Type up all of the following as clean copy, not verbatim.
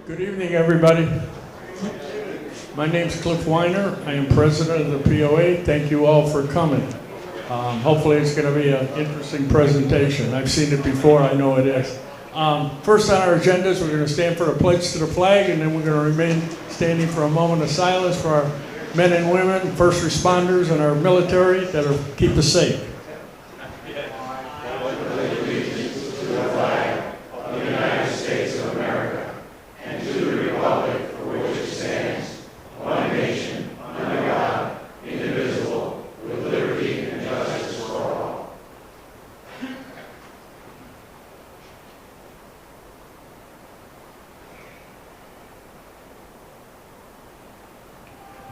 Good evening, everybody. My name's Cliff Weiner. I am president of the POA. Thank you all for coming. Hopefully it's going to be an interesting presentation. I've seen it before. I know it is. First on our agenda is we're going to stand for the pledge to the flag, and then we're going to remain standing for a moment of silence for our men and women, first responders, and our military that keep us safe.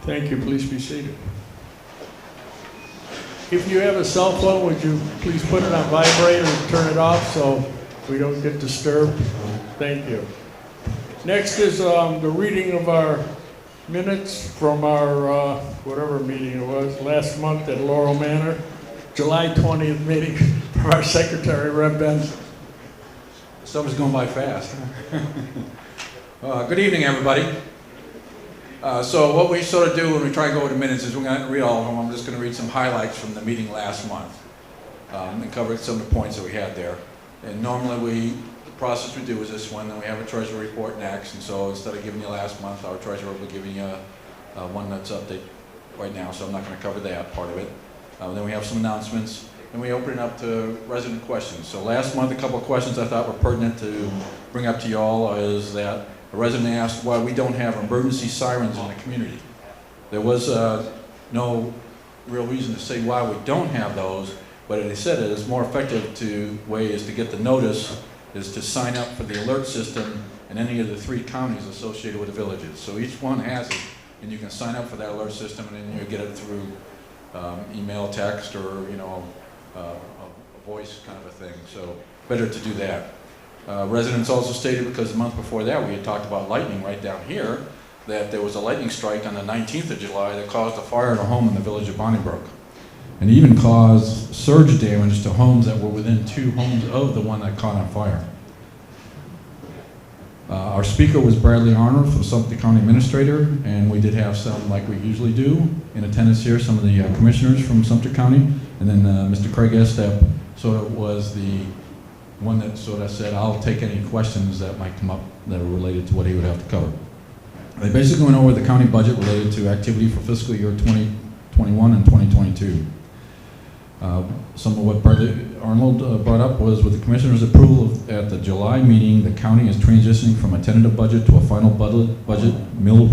Thank you. Please be seated. If you have a cell phone, would you please put it on vibrate or turn it off so we don't get disturbed? Thank you. Next is the reading of our minutes from our whatever meeting it was last month at Laurel Manor, July 20th meeting from our secretary, Reb Benson. Summer's going by fast. Good evening, everybody. So what we sort of do when we try to go over the minutes is we're going to read all of them. I'm just going to read some highlights from the meeting last month and cover some of the points that we had there. And normally the process we do is this one, then we have a treasurer report next. And so instead of giving you last month, our treasurer will be giving you one that's updated right now. So I'm not going to cover that part of it. Then we have some announcements, and we open it up to resident questions. So last month, a couple of questions I thought were pertinent to bring up to you all is that a resident asked why we don't have emergency sirens in the community. There was no real reason to say why we don't have those, but they said it is more effective way is to get the notice is to sign up for the alert system in any of the 3 counties associated with the villages. So each one has it, and you can sign up for that alert system, and then you get it through email, text, or a voice kind of a thing. So better to do that. Residents also stated, because the month before that we had talked about lightning right down here, that there was a lightning strike on the 19th of July that caused a fire at a home in the village of Bonnybrook. And even caused surge damage to homes that were within 2 homes of the one that caught on fire. Our speaker was Bradley Arnold, the Sumter County Administrator, and we did have some, like we usually do, in attendance here, some of the commissioners from Sumter County, and then Mr. Craig Estep sort of was the one that sort of said, I'll take any questions that might come up that are related to what he would have to cover. They basically went over the county budget related to activity for fiscal year 2021 and 2022. Some of what Bradley Arnold brought up was, with the Commissioner's approval at the July meeting, the county is transitioning from a tentative budget to a final budget millage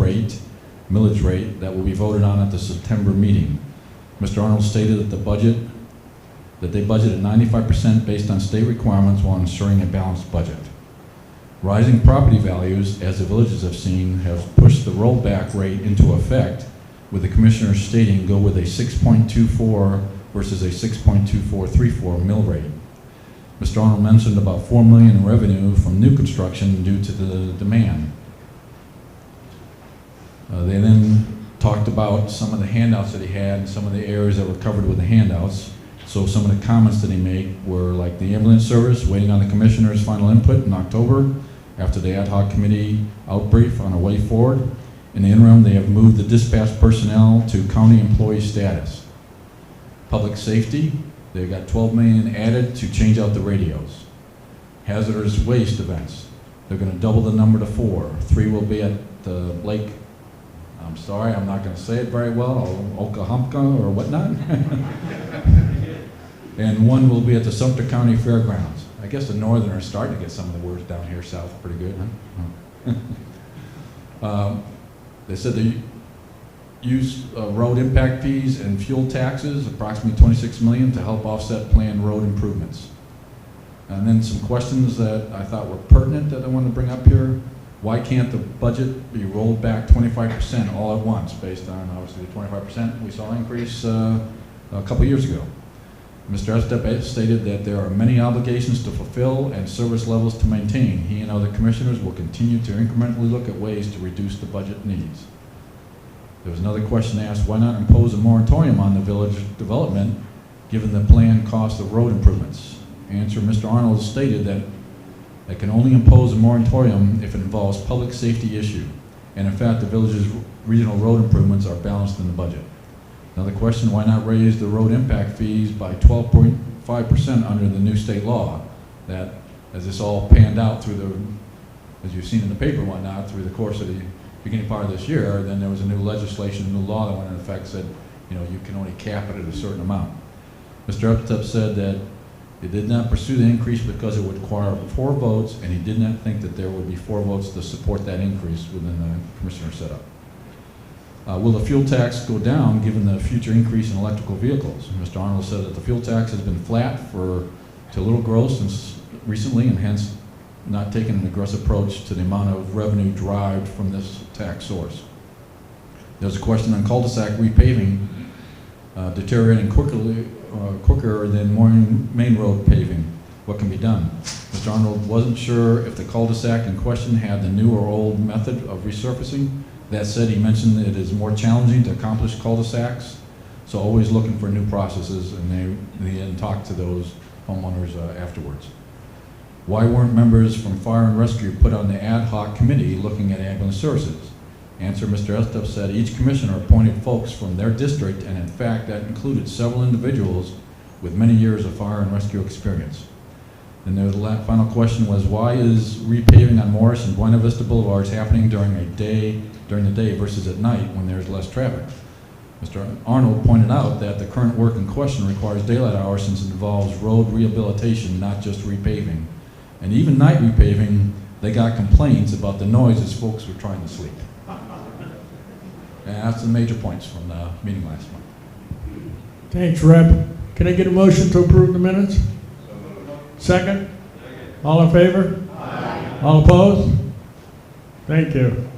rate that will be voted on at the September meeting. Mr. Arnold stated that they budgeted 95% based on state requirements while ensuring a balanced budget. Rising property values, as the villages have seen, have pushed the rollback rate into effect, with the Commissioner stating go with a 6.24 versus a 6.2434 mill rate. Mr. Arnold mentioned about $4 million in revenue from new construction due to the demand. They then talked about some of the handouts that he had and some of the areas that were covered with the handouts. So some of the comments that he made were like the ambulance service, waiting on the Commissioner's final input in October after the ad hoc committee outbrief on a way forward. In the interim, they have moved the dispatch personnel to county employee status. Public safety, they got $12 million added to change out the radios. Hazardous waste events, they're going to double the number to 4. 3 will be at the Lake, I'm sorry, I'm not going to say it very well, Okahumpka or whatnot. And 1 will be at the Sumter County Fairgrounds. I guess the Northerners are starting to get some of the words down here south pretty good, huh? They said they use road impact fees and fuel taxes, approximately $26 million, to help offset planned road improvements. And then some questions that I thought were pertinent that I want to bring up here. Why can't the budget be rolled back 25% all at once, based on obviously the 25% we saw increase a couple years ago? Mr. Estep stated that there are many obligations to fulfill and service levels to maintain. He and other commissioners will continue to incrementally look at ways to reduce the budget needs. There was another question asked, why not impose a moratorium on the village development given the planned cost of road improvements? Answer, Mr. Arnold stated that It can only impose a moratorium if it involves public safety issue, and in fact, the village's regional road improvements are balanced in the budget. Another question, why not raise the road impact fees by 12.5% under the new state law? That, as this all panned out through the, as you've seen in the paper and whatnot, through the course of the beginning part of this year, then there was a new legislation, a new law that went into effect, said, you know, you can only cap it at a certain amount. Mr. Uptup said that he did not pursue the increase because it would require 4 votes, and he did not think that there would be 4 votes to support that increase within the commissioner setup. Will the fuel tax go down given the future increase in electrical vehicles? Mr. Arnold said that the fuel tax has been flat to little growth since recently, and hence not taking an aggressive approach to the amount of revenue derived from this tax source. There's a question on cul-de-sac repaving deteriorating quicker than main road paving. What can be done? Mr. Arnold wasn't sure if the cul-de-sac in question had the new or old method of resurfacing. That said, he mentioned that it is more challenging to accomplish cul-de-sacs, so always looking for new processes, and they then talk to those homeowners afterwards. Why weren't members from Fire and Rescue put on the ad hoc committee looking at ambulance services? Answer, Mr. Estup said each commissioner appointed folks from their district, and in fact that included several individuals with many years of fire and rescue experience. And the final question was, why is repaving on Morris and Buena Vista Boulevards happening during the day versus at night when there's less traffic? Mr. Arnold pointed out that the current work in question requires daylight hours since it involves road rehabilitation, not just repaving. And even night repaving, they got complaints about the noise as folks were trying to sleep. And that's the major points from the meeting last month. Thanks, Rep. Can I get a motion to approve the minutes? Second? All in favor? Aye. All opposed? Thank you.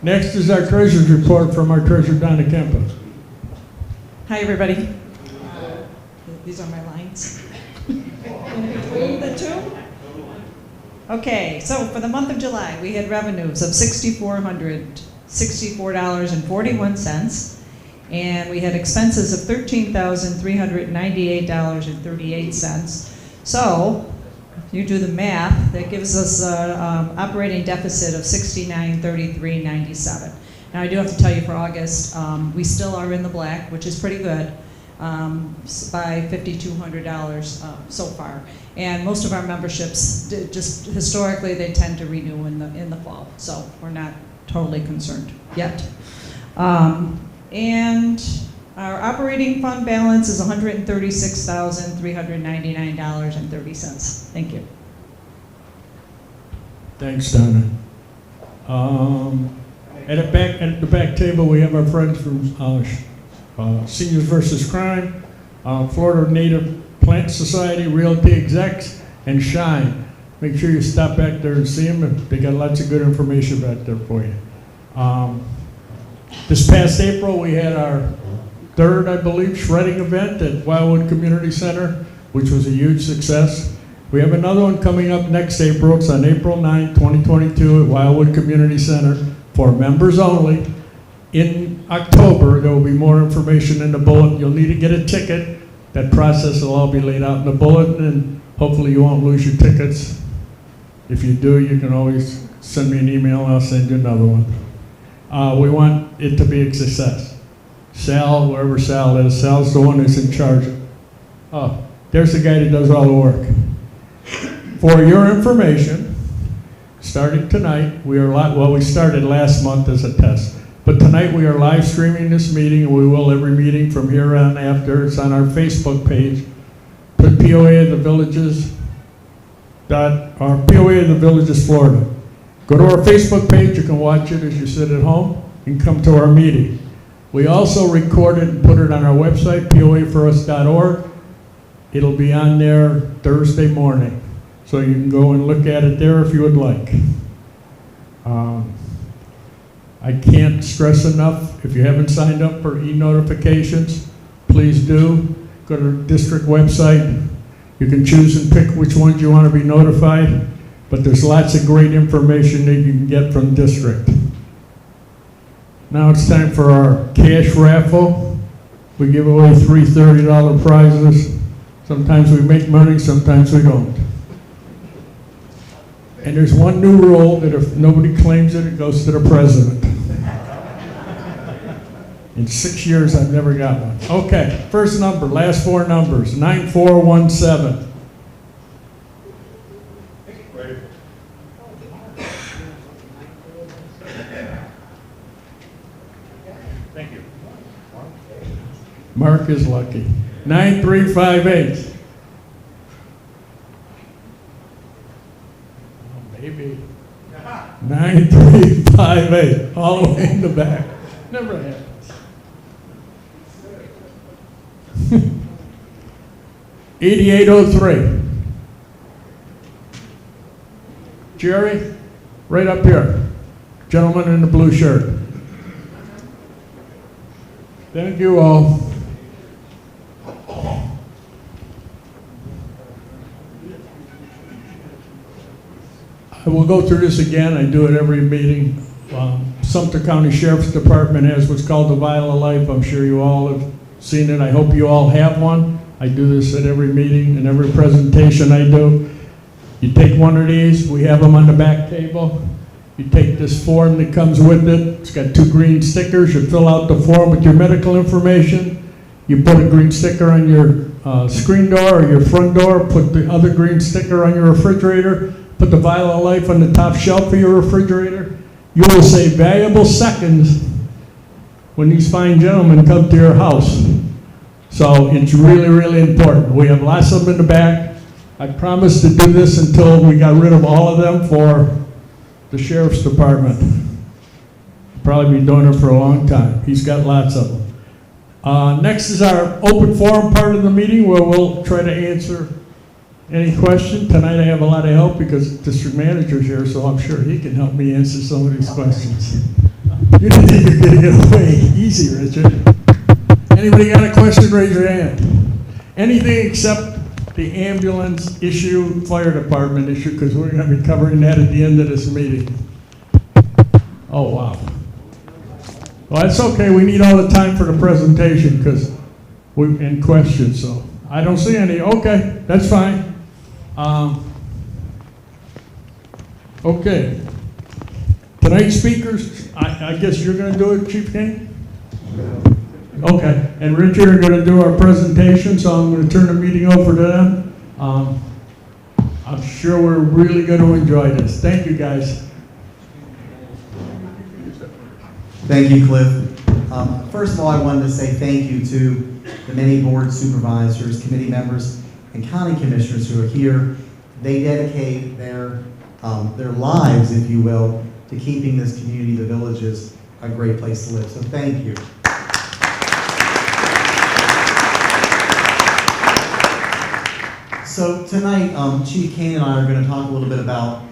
Next is our treasurer's report from our treasurer, Donna Kempa. Hi, everybody. These are my lines. In between the two? Okay, so for the month of July, we had revenues of $6,464.41, and we had expenses of $13,398.38. So, if you do the math, that gives us an operating deficit of $69,33.97. Now, I do have to tell you for August, we still are in the black, which is pretty good, by $5,200 so far. And most of our memberships, just historically, they tend to renew in the fall, so we're not totally concerned yet. And our operating fund balance is $136,399.30. Thank you. Thanks, Donna. At the back table, we have our friends from Seniors versus Crime, Florida Native Plant Society, Realty Execs, and Shine. Make sure you stop back there and see them. They got lots of good information back there for you. This past April, we had our third, I believe, shredding event at Wildwood Community Center, which was a huge success. We have another one coming up next April. It's on April 9, 2022 at Wildwood Community Center for members only. In October, there will be more information in the bulletin. You'll need to get a ticket. That process will all be laid out in the bulletin, and hopefully you won't lose your tickets. If you do, you can always send me an email and I'll send you another one. We want it to be a success. Sal, wherever Sal is, Sal's the one who's in charge. Oh, there's the guy that does all the work. For your information, starting tonight, we started last month as a test. But tonight we are live streaming this meeting, and we will every meeting from here on after. It's on our Facebook page. Put POA of the Villages, POA of the Villages, Florida. Go to our Facebook page. You can watch it as you sit at home and come to our meeting. We also record it and put it on our website, poaforus.org. It'll be on there Thursday morning. So you can go and look at it there if you would like. I can't stress enough, if you haven't signed up for e-notifications, please do. Go to the district website. You can choose and pick which ones you want to be notified, but there's lots of great information that you can get from district. Now it's time for our cash raffle. We give away 3 $30 prizes. Sometimes we make money, sometimes we don't. And there's one new rule that if nobody claims it, it goes to the president. In 6 years, I've never got one. Okay, first number, last four numbers, 9417. Thank you. Mark is lucky. 9358. Oh, maybe. 9358, all the way in the back. Never happens. 8803. Jerry, right up here. Gentleman in the blue shirt. Thank you all. I will go through this again. I do it every meeting. Sumter County Sheriff's Department has what's called the Vial of Life. I'm sure you all have seen it. I hope you all have one. I do this at every meeting and every presentation I do. You take one of these. We have them on the back table. You take this form that comes with it. It's got 2 green stickers. You fill out the form with your medical information. You put a green sticker on your screen door or your front door. Put the other green sticker on your refrigerator. Put the Vial of Life on the top shelf of your refrigerator. You will save valuable seconds when these fine gentlemen come to your house. So it's really, really important. We have lots of them in the back. I promised to do this until we got rid of all of them for the Sheriff's Department. Probably be doing it for a long time. He's got lots of them. Next is our open forum part of the meeting where we'll try to answer any question. Tonight I have a lot of help because the district manager's here, so I'm sure he can help me answer some of these questions. You didn't think you're going to get away easy, Richard. Anybody got a question, raise your hand. Anything except the ambulance issue, fire department issue, because we're going to be covering that at the end of this meeting. Oh, wow. Well, that's okay. We need all the time for the presentation because we're in questions, so I don't see any. Okay, that's fine. Okay. Tonight's speakers, I guess you're going to do it, Chief Cain? Okay, and Richard are going to do our presentation, so I'm going to turn the meeting over to them. I'm sure we're really going to enjoy this. Thank you, guys. Thank you, Cliff. First of all, I wanted to say thank you to the many board supervisors, committee members, and county commissioners who are here. They dedicate their lives, if you will, to keeping this community, the villages, a great place to live. So thank you. So tonight, Chief Cain and I are going to talk a little bit about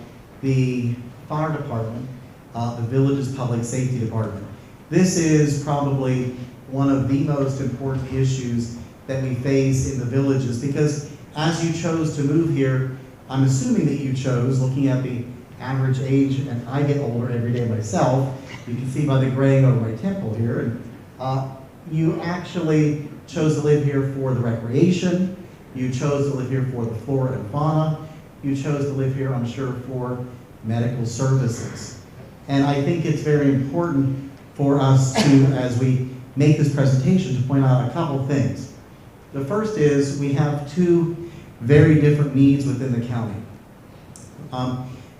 the fire department, the village's public safety department. This is probably one of the most important issues that we face in the villages because as you chose to move here, I'm assuming that you chose, looking at the average age, and I get older every day myself, you can see by the graying over my temple here, and you actually chose to live here for the recreation, you chose to live here for the flora and fauna, you chose to live here, I'm sure, for medical services. And I think it's very important for us to, as we make this presentation, to point out a couple things. The first is we have 2 very different needs within the county.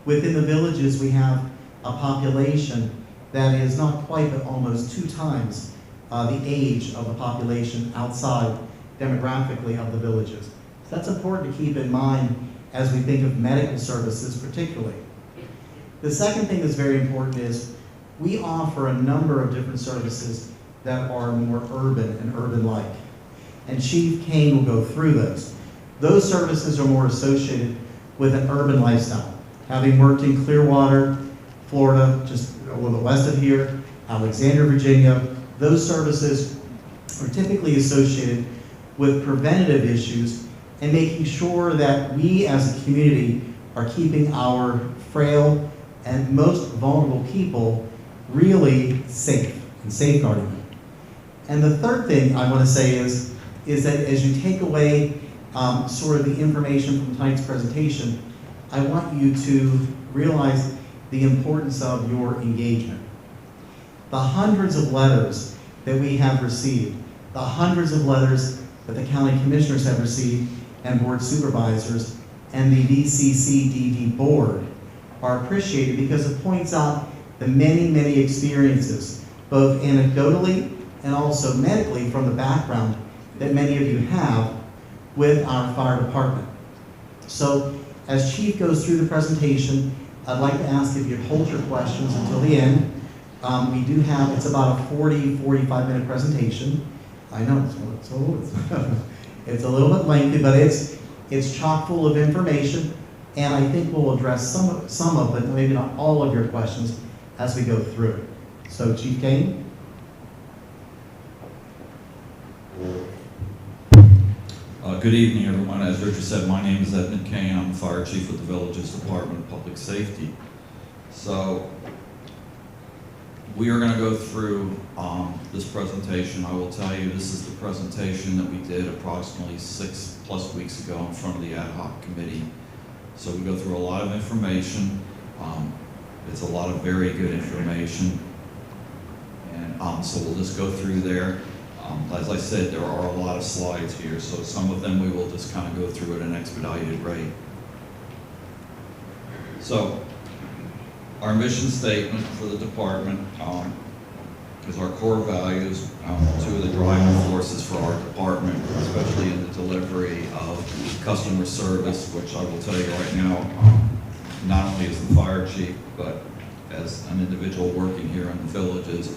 Within the villages, we have a population that is not quite, but almost 2 times the age of the population outside demographically of the villages. So that's important to keep in mind as we think of medical services particularly. The second thing that's very important is we offer a number of different services that are more urban and urban-like. And Chief Cain will go through those. Those services are more associated with an urban lifestyle. Having worked in Clearwater, Florida, just a little bit west of here, Alexandria, Virginia, those services are typically associated with preventative issues and making sure that we as a community are keeping our frail and most vulnerable people really safe and safeguarding them. And the third thing I want to say is that as you take away sort of the information from tonight's presentation, I want you to realize the importance of your engagement. The hundreds of letters that we have received, the hundreds of letters that the county commissioners have received and board supervisors and the VCCDD board are appreciated because it points out the many, many experiences, both anecdotally and also medically from the background that many of you have with our fire department. So as Chief goes through the presentation, I'd like to ask if you'd hold your questions until the end. We do have, it's about a 45 minute presentation. I know, it's a little bit lengthy, but it's chock full of information, and I think we'll address some of it, maybe not all of your questions, as we go through it. So, Chief Cain. Good evening, everyone. As Richard said, my name is Edmund Cain. I'm the Fire Chief with the Villages Department of Public Safety. So, we are going to go through this presentation. I will tell you, this is the presentation that we did approximately 6+ weeks ago in front of the ad hoc committee. So we go through a lot of information. It's a lot of very good information. And so we'll just go through there. As I said, there are a lot of slides here, so some of them we will just kind of go through at an expedited rate. So, our mission statement for the department is our core values, two of the driving forces for our department, especially in the delivery of customer service, which I will tell you right now, not only as the fire chief, but as an individual working here in the villages,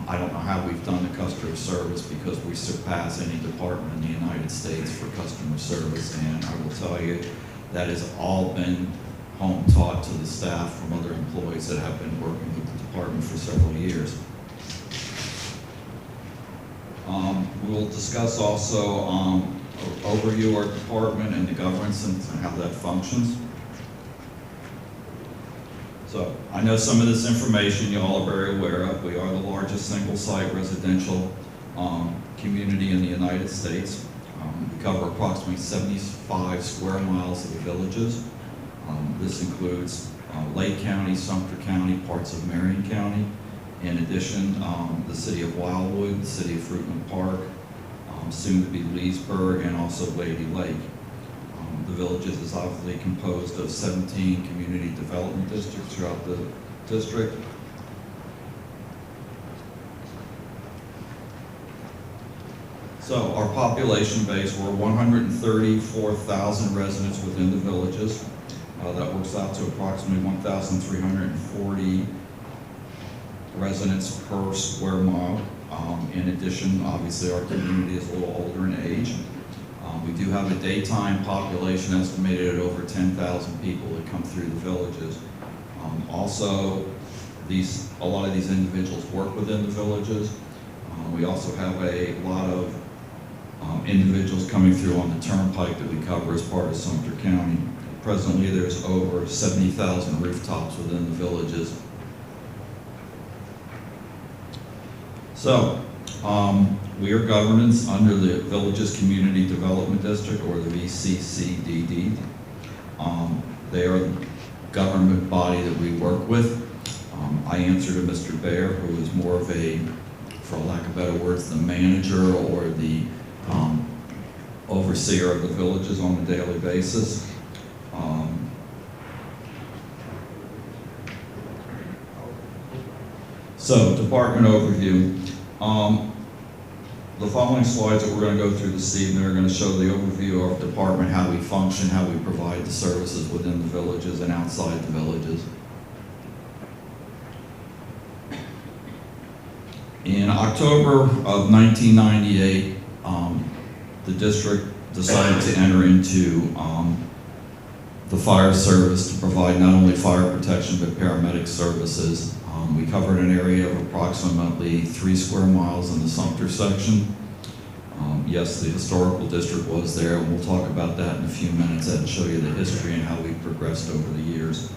I don't know how we've done the customer service because we surpass any department in the United States for customer service, and I will tell you that has all been home taught to the staff from other employees that have been working with the department for several years. We will discuss also overview our department and the governance and how that functions. So I know some of this information you all are very aware of. We are the largest single-site residential community in the United States. We cover approximately 75 square miles of the villages. This includes Lake County, Sumter County, parts of Marion County. In addition, the city of Wildwood, the city of Fruitland Park, soon to be Leesburg, and also Lady Lake. The villages is obviously composed of 17 community development districts throughout the district. So our population base, we're 134,000 residents within the villages. That works out to approximately 1,340 residents per square mile. In addition, obviously our community is a little older in age. We do have a daytime population estimated at over 10,000 people that come through the villages. Also, a lot of these individuals work within the villages. We also have a lot of individuals coming through on the turnpike that we cover as part of Sumter County. Presently, there's over 70,000 rooftops within the villages. So, we are governance under the Villages Community Development District, or the VCCDD. They are the government body that we work with. I answer to Mr. Baier, who is more of a, for lack of better words, the manager or the overseer of the villages on a daily basis. So, department overview. The following slides that we're going to go through this evening are going to show the overview of our department, how we function, how we provide the services within the villages and outside the villages. In October of 1998, the district decided to enter into the fire service to provide not only fire protection but paramedic services. We covered an area of approximately 3 square miles in the Sumter section. Yes, the historical district was there, and we'll talk about that in a few minutes and show you the history and how we've progressed over the years.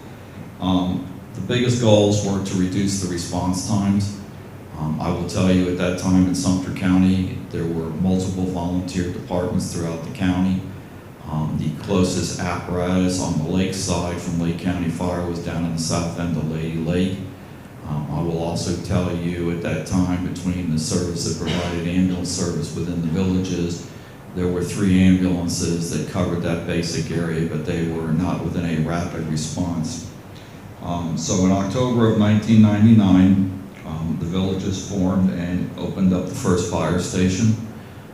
The biggest goals were to reduce the response times. I will tell you at that time in Sumter County, there were multiple volunteer departments throughout the county. The closest apparatus on the lake side from Lake County Fire was down in the south end of Lady Lake. I will also tell you at that time, between the service that provided ambulance service within the villages, there were 3 ambulances that covered that basic area, but they were not within a rapid response. So in October of 1999, the villages formed and opened up the first fire station,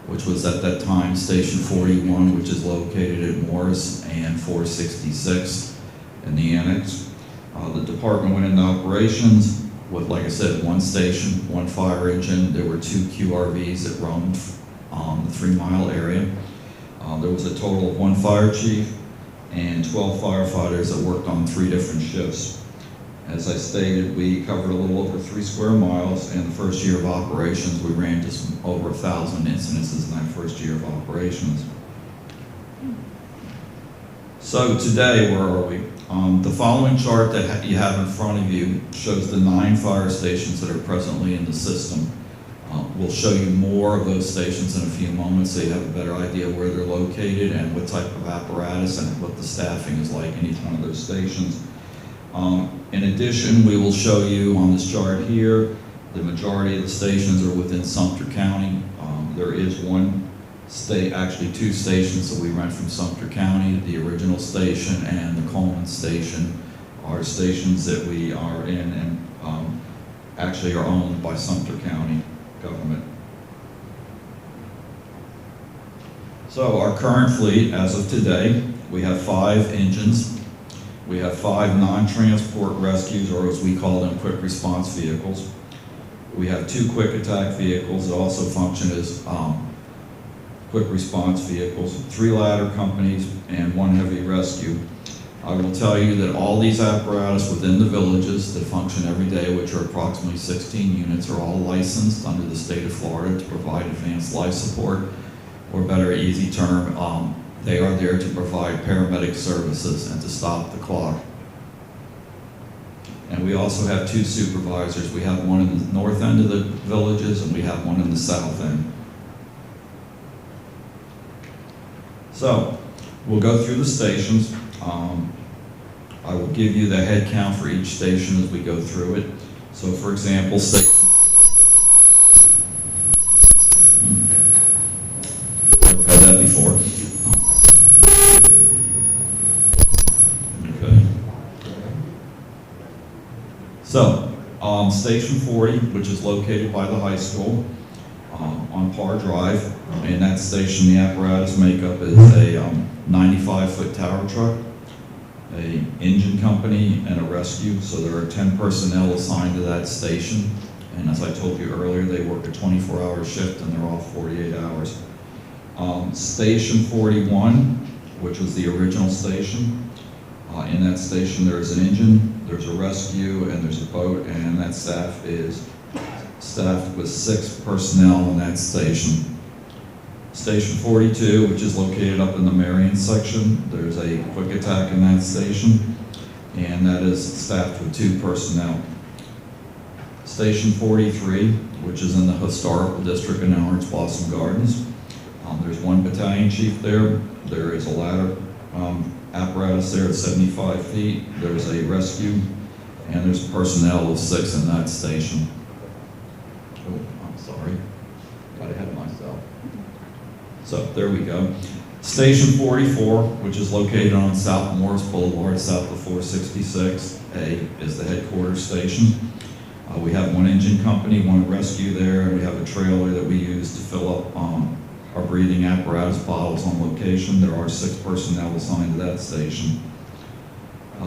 which was at that time Station 41, which is located at Morris and 466 in the annex. The department went into operations with, like I said, 1 station, 1 fire engine. There were 2 QRVs that roamed the 3-mile area. There was a total of 1 fire chief and 12 firefighters that worked on 3 different shifts. As I stated, we covered a little over 3 square miles. In the first year of operations, we ran just over 1,000 incidences in that first year of operations. So today, where are we? The following chart that you have in front of you shows the 9 fire stations that are presently in the system. We'll show you more of those stations in a few moments so you have a better idea where they're located and what type of apparatus and what the staffing is like in each one of those stations. In addition, we will show you on this chart here, the majority of the stations are within Sumter County. There is actually 2 stations that we rent from Sumter County. The original station and the Coleman station are stations that we are in and actually are owned by Sumter County government. So our current fleet, as of today, we have 5 engines. We have 5 non-transport rescues, or as we call them, quick response vehicles. We have 2 quick attack vehicles that also function as quick response vehicles, 3 ladder companies, and 1 heavy rescue. I will tell you that all these apparatus within the villages that function every day, which are approximately 16 units, are all licensed under the state of Florida to provide advanced life support, or better, easy term, they are there to provide paramedic services and to stop the clock. And we also have 2 supervisors. We have 1 in the north end of the villages and we have 1 in the south end. So, we'll go through the stations. I will give you the head count for each station as we go through it. So for example, never had that before. Okay. So, Station 40, which is located by the high school, on Parr Drive. In that station, the apparatus makeup is a 95-foot tower truck, a engine company, and a rescue. So there are 10 personnel assigned to that station. And as I told you earlier, they work a 24-hour shift and they're off 48 hours. Station 41, which was the original station. In that station, there's an engine, there's a rescue, and there's a boat, and that staff is staffed with 6 personnel in that station. Station 42, which is located up in the Marion section, there's a quick attack in that station, and that is staffed with 2 personnel. Station 43, which is in the historical district in Orange Blossom Gardens, there's 1 battalion chief there. There is a ladder apparatus there at 75 feet. There's a rescue, and there's personnel of 6 in that station. Oh, I'm sorry, got ahead of myself. So there we go. Station 44, which is located on South Morris Boulevard, south of 466A, is the headquarters station. We have 1 engine company, 1 rescue there, and we have a trailer that we use to fill up our breathing apparatus bottles on location. There are 6 personnel assigned to that station.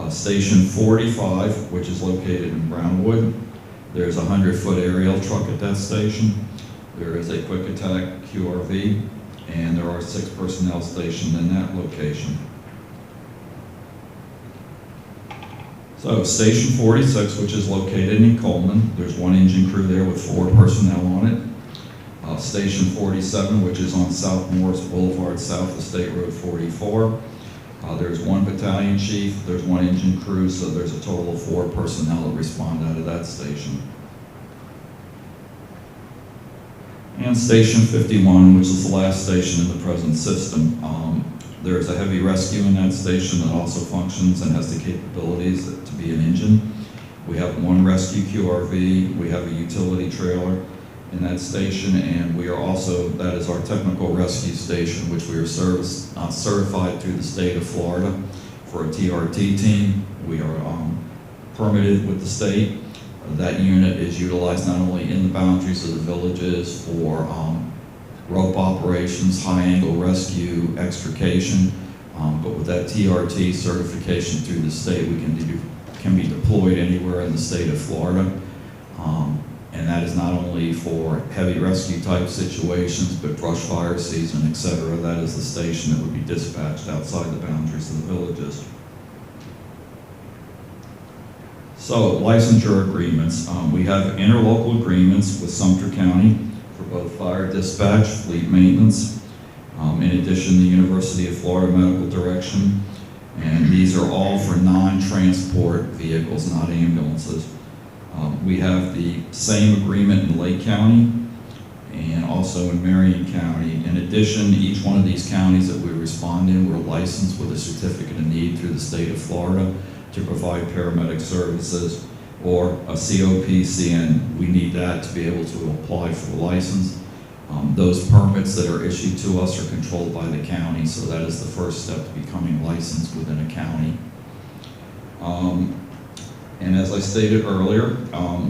Station 45, which is located in Brownwood, there's a 100-foot aerial truck at that station. There is a quick attack QRV, and there are 6 personnel stationed in that location. So Station 46, which is located in Coleman, there's 1 engine crew there with 4 personnel on it. Station 47, which is on South Morris Boulevard, south of State Road 44. There's 1 battalion chief, there's 1 engine crew, so there's a total of 4 personnel that respond out of that station. And Station 51, which is the last station in the present system. There's a heavy rescue in that station that also functions and has the capabilities to be an engine. We have one rescue QRV, we have a utility trailer in that station, and we are also, that is our technical rescue station, which we are certified through the state of Florida for a TRT team. We are permitted with the state. That unit is utilized not only in the boundaries of the villages for rope operations, high-angle rescue, extrication, but with that TRT certification through the state, we can be deployed anywhere in the state of Florida. And that is not only for heavy rescue type situations, but brush fire season, et cetera. That is the station that would be dispatched outside the boundaries of the villages. So, licensure agreements. We have interlocal agreements with Sumter County for both fire dispatch, fleet maintenance. In addition, the University of Florida Medical Direction. And these are all for non-transport vehicles, not ambulances. We have the same agreement in Lake County and also in Marion County. In addition, each one of these counties that we respond in, we're licensed with a certificate of need through the state of Florida to provide paramedic services or a COPCN. We need that to be able to apply for the license. Those permits that are issued to us are controlled by the county, so that is the first step to becoming licensed within a county. And as I stated earlier,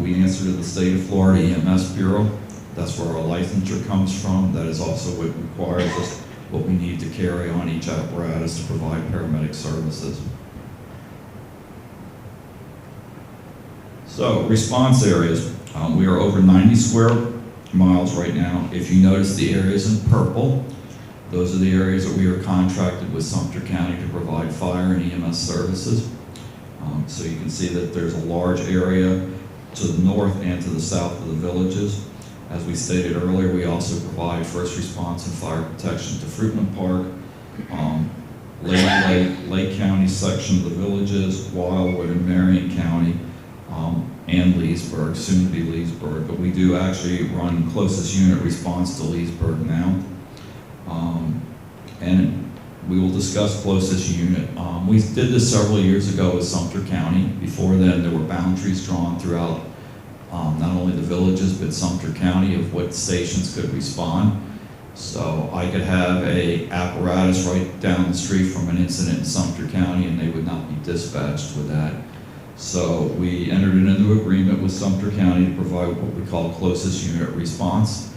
we answer to the state of Florida EMS Bureau. That's where our licensure comes from. That is also what requires us, what we need to carry on each apparatus to provide paramedic services. So, response areas. We are over 90 square miles right now. If you notice the areas in purple, those are the areas that we are contracted with Sumter County to provide fire and EMS services. So you can see that there's a large area to the north and to the south of the villages. As we stated earlier, we also provide first response and fire protection to Fruitland Park, Lake County section of the villages, Wildwood and Marion County, and Leesburg, soon to be Leesburg. But we do actually run closest unit response to Leesburg now. And we will discuss closest unit. We did this several years ago with Sumter County. Before then, there were boundaries drawn throughout not only the villages, but Sumter County of what stations could respond. So I could have a apparatus right down the street from an incident in Sumter County, and they would not be dispatched with that. So we entered into an agreement with Sumter County to provide what we call closest unit response.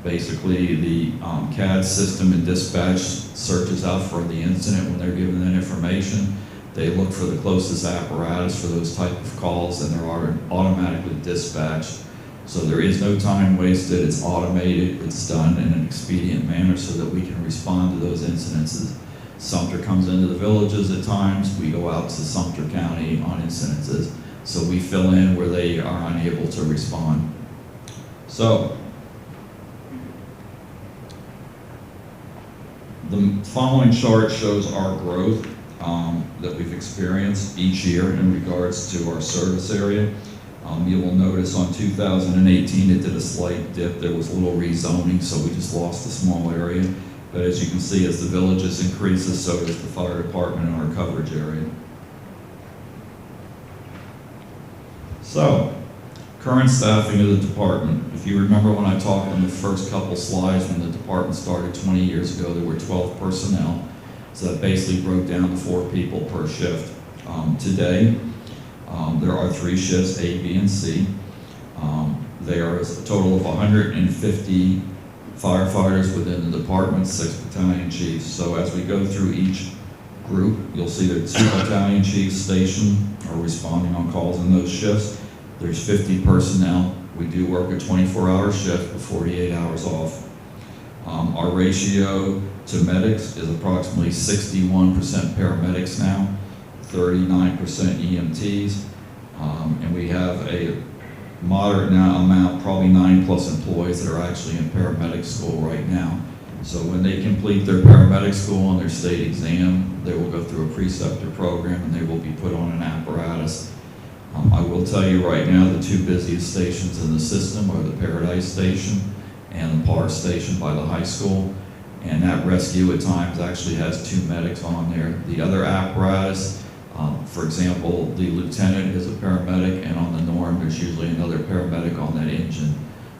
Basically, the CAD system and dispatch searches out for the incident when they're given that information. They look for the closest apparatus for those type of calls, and they're automatically dispatched. So there is no time wasted. It's automated. It's done in an expedient manner so that we can respond to those incidences. Sumter comes into the villages at times. We go out to Sumter County on incidences. So we fill in where they are unable to respond. So, the following chart shows our growth that we've experienced each year in regards to our service area. You will notice on 2018 it did a slight dip. There was a little rezoning, so we just lost a small area. But as you can see, as the villages increases, so does the fire department in our coverage area. So, current staffing of the department. If you remember when I talked in the first couple slides when the department started 20 years ago, there were 12 personnel. So that basically broke down to 4 people per shift. Today, there are 3 shifts, A, B, and C. There is a total of 150 firefighters within the department, 6 battalion chiefs. So as we go through each group, you'll see that 2 battalion chiefs stationed are responding on calls in those shifts. There's 50 personnel. We do work a 24-hour shift with 48 hours off. Our ratio to medics is approximately 61% paramedics now, 39% EMTs, and we have a moderate amount, probably 9+ employees that are actually in paramedic school right now. So when they complete their paramedic school and their state exam, they will go through a preceptor program and they will be put on an apparatus. I will tell you right now, the 2 busiest stations in the system are the Paradise Station and the PAR Station by the high school. and that rescue at times actually has 2 medics on there. The other apparatus, for example, the lieutenant is a paramedic, and on the Norm, there's usually another paramedic on that engine.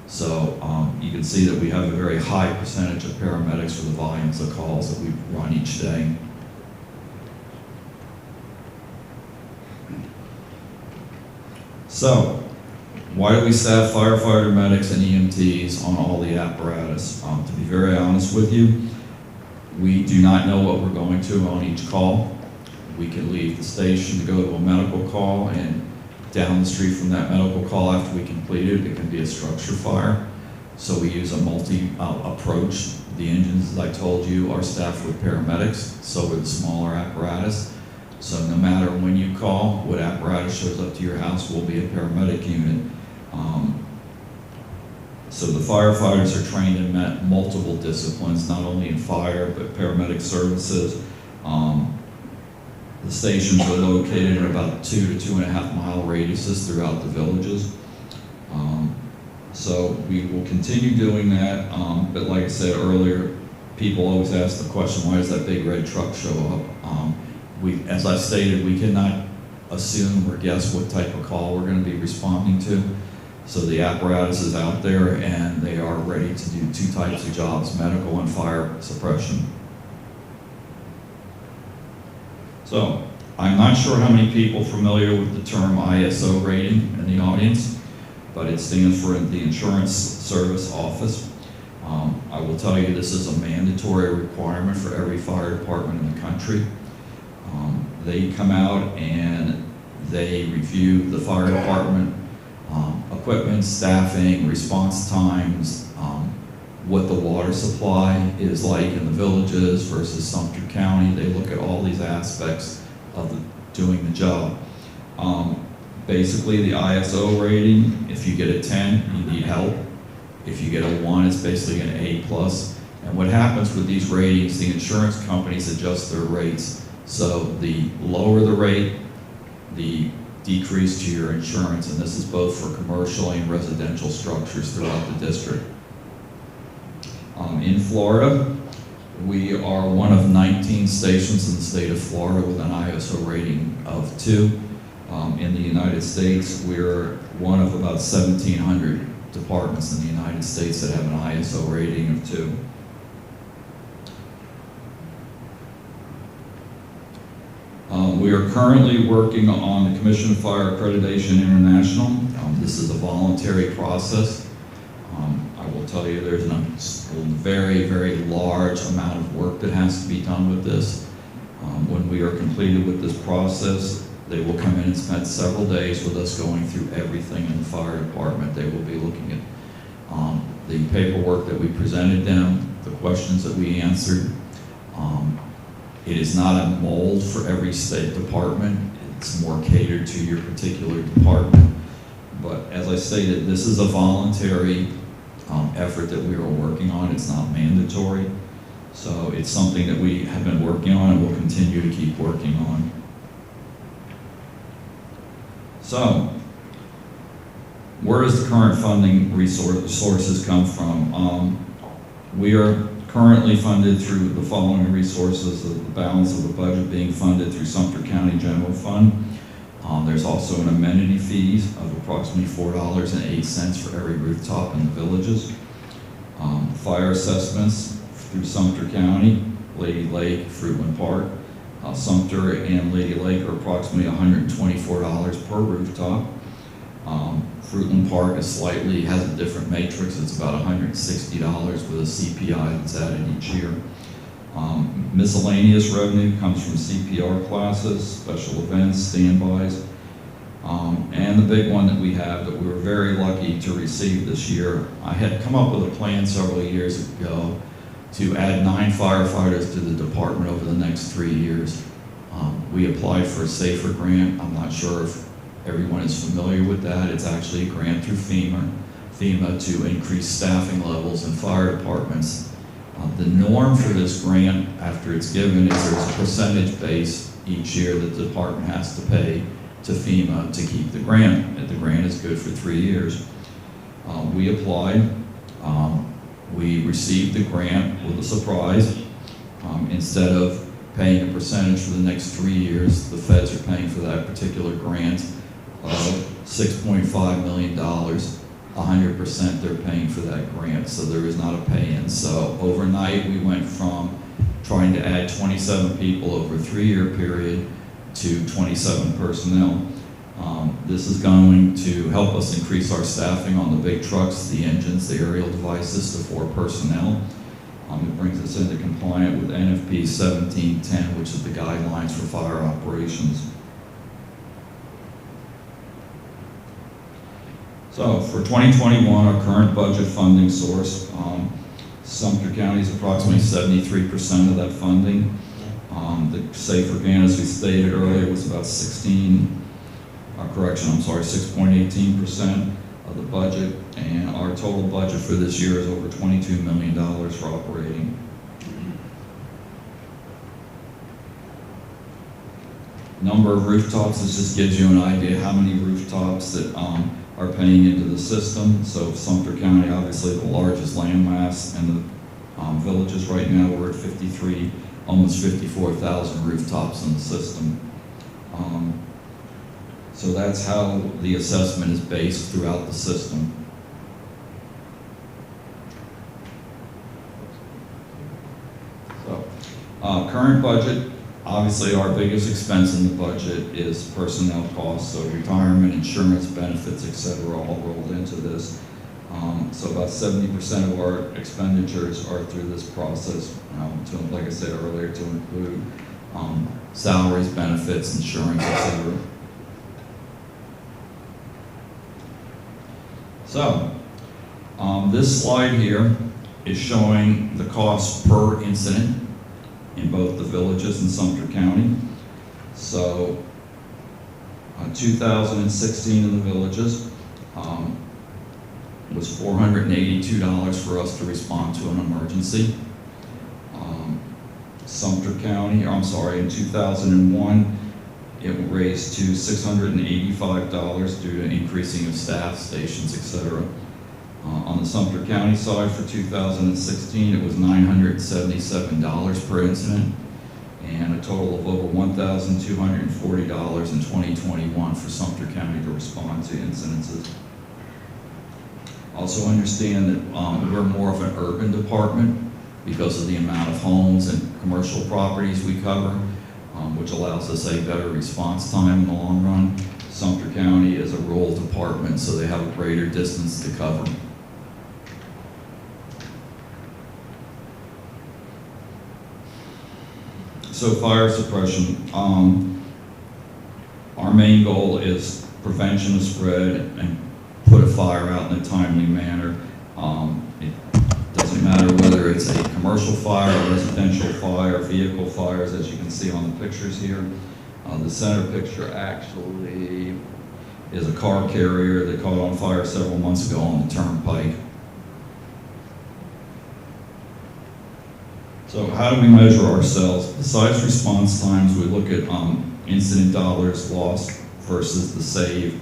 So you can see that we have a very high percentage of paramedics for the volumes of calls that we run each day. So, why do we staff firefighter medics and EMTs on all the apparatus? To be very honest with you, we do not know what we're going to on each call. We can leave the station to go to a medical call, and down the street from that medical call after we complete it, it can be a structure fire. So we use a multi-approach. The engines, as I told you, are staffed with paramedics, so are the smaller apparatus. So no matter when you call, what apparatus shows up to your house will be a paramedic unit. So the firefighters are trained in multiple disciplines, not only in fire, but paramedic services. The stations are located in about 2 to 2.5 mile radiuses throughout the villages. So we will continue doing that, but like I said earlier, people always ask the question, why does that big red truck show up? As I stated, we cannot assume or guess what type of call we're going to be responding to. So the apparatus is out there, and they are ready to do 2 types of jobs, medical and fire suppression. So, I'm not sure how many people are familiar with the term ISO rating in the audience, but it stands for the Insurance Service Office. I will tell you this is a mandatory requirement for every fire department in the country. They come out and they review the fire department equipment, staffing, response times, what the water supply is like in the villages versus Sumter County. They look at all these aspects of doing the job. Basically, the ISO rating, if you get a 10, you need help. If you get a 1, it's basically an A+. And what happens with these ratings, the insurance companies adjust their rates. So the lower the rate, the decrease to your insurance, and this is both for commercial and residential structures throughout the district. In Florida, we are one of 19 stations in the state of Florida with an ISO rating of 2. In the United States, we're one of about 1,700 departments in the United States that have an ISO rating of 2. We are currently working on the Commission Fire Accreditation International. This is a voluntary process. I will tell you there's a very, very large amount of work that has to be done with this. When we are completed with this process, they will come in and spend several days with us going through everything in the fire department. They will be looking at the paperwork that we presented them, the questions that we answered. It is not a mold for every state department. It's more catered to your particular department. But as I stated, this is a voluntary effort that we are working on. It's not mandatory. So it's something that we have been working on and will continue to keep working on. So, where does the current funding resources come from? We are currently funded through the following resources, the balance of the budget being funded through Sumter County General Fund. There's also an amenity fees of approximately $4.08 for every rooftop in the villages. Fire assessments through Sumter County, Lady Lake, Fruitland Park. Sumter and Lady Lake are approximately $124 per rooftop. Fruitland Park has a different matrix. It's about $160 with a CPI that's added each year. Miscellaneous revenue comes from CPR classes, special events, standbys. And the big one that we have that we were very lucky to receive this year, I had come up with a plan several years ago to add 9 firefighters to the department over the next 3 years. We applied for a SAFER grant. I'm not sure if everyone is familiar with that. It's actually a grant through FEMA to increase staffing levels in fire departments. The norm for this grant, after it's given, is there's a percentage base each year that the department has to pay to FEMA to keep the grant. And the grant is good for 3 years. We applied. We received the grant with a surprise. Instead of paying a percentage for the next 3 years, the feds are paying for that particular grant of $6.5 million. 100% they're paying for that grant, so there is not a pay-in. So overnight, we went from trying to add 27 people over a 3-year period to 27 personnel. This is going to help us increase our staffing on the big trucks, the engines, the aerial devices to 4 personnel. It brings us into compliant with NFP 1710, which is the guidelines for fire operations. So for 2021, our current budget funding source, Sumter County is approximately 73% of that funding. The safer grant, as we stated earlier, was about 6.18% of the budget, and our total budget for this year is over $22 million for operating. Number of rooftops, this just gives you an idea how many rooftops that are paying into the system. So Sumter County, obviously the largest landmass, and the villages right now, we're at 53, almost 54,000 rooftops in the system. So that's how the assessment is based throughout the system. So, current budget, obviously our biggest expense in the budget is personnel costs, so retirement, insurance, benefits, etc., all rolled into this. So about 70% of our expenditures are through this process, like I said earlier, to include salaries, benefits, insurance, etc. So, this slide here is showing the cost per incident in both the villages and Sumter County. So, 2016 in the villages was $482 for us to respond to an emergency. Sumter County, in 2001, it raised to $685 due to increasing of staff, stations, etc. On the Sumter County side for 2016, it was $977 per incident, and a total of over $1,240 in 2021 for Sumter County to respond to incidences. Also understand that we're more of an urban department because of the amount of homes and commercial properties we cover, which allows us a better response time in the long run. Sumter County is a rural department, so they have a greater distance to cover. So fire suppression, our main goal is prevention of spread and put a fire out in a timely manner. It doesn't matter whether it's a commercial fire, residential fire, vehicle fires, as you can see on the pictures here. The center picture actually is a car carrier that caught on fire several months ago on the turnpike. So how do we measure ourselves? Besides response times, we look at incident dollars lost versus the save.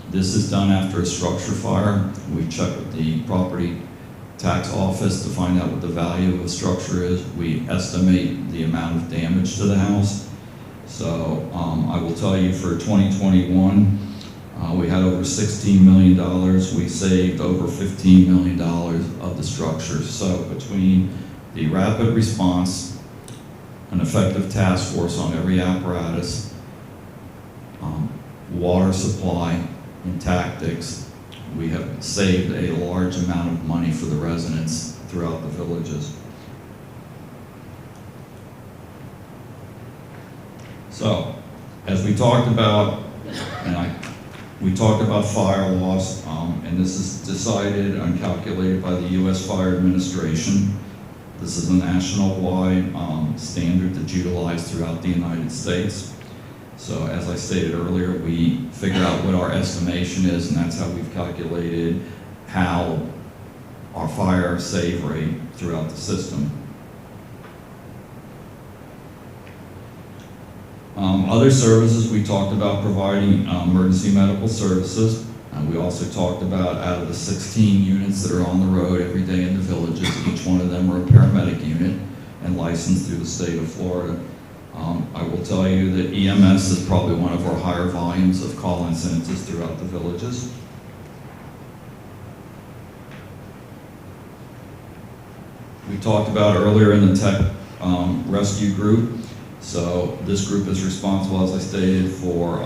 This is done after a structure fire. We check with the property tax office to find out what the value of a structure is. We estimate the amount of damage to the house. So I will tell you for 2021, we had over $16 million. We saved over $15 million of the structures. So between the rapid response, an effective task force on every apparatus, water supply, and tactics, we have saved a large amount of money for the residents throughout the villages. So, as we talked about, we talked about fire loss, and this is decided and calculated by the U.S. Fire Administration. This is a national-wide standard that's utilized throughout the United States. So as I stated earlier, we figure out what our estimation is, and that's how we've calculated how our fire save rate throughout the system. Other services, we talked about providing emergency medical services. We also talked about out of the 16 units that are on the road every day in the villages, each one of them are a paramedic unit and licensed through the state of Florida. I will tell you that EMS is probably one of our higher volumes of call incidences throughout the villages. We talked about earlier in the tech rescue group. So this group is responsible, as I stated, for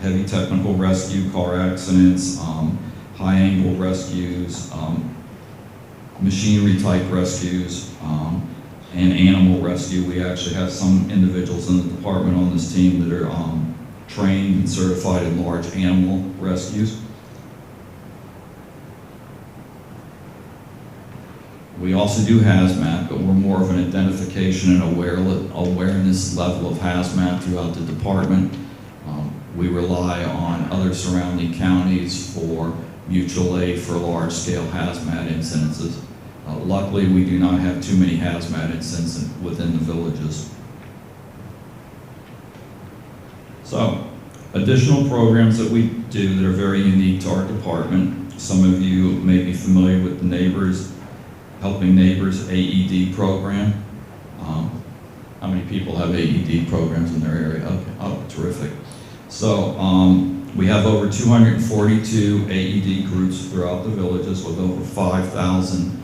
heavy technical rescue, car accidents, high angle rescues, machinery type rescues, and animal rescue. We actually have some individuals in the department on this team that are trained and certified in large animal rescues. We also do hazmat, but we're more of an identification and awareness level of hazmat throughout the department. We rely on other surrounding counties for mutual aid for large-scale hazmat incidences. Luckily, we do not have too many hazmat incidents within the villages. So, additional programs that we do that are very unique to our department. Some of you may be familiar with the Neighbors, Helping Neighbors AED program. How many people have AED programs in their area? Okay. Oh, terrific. So we have over 242 AED groups throughout the villages with over 5,000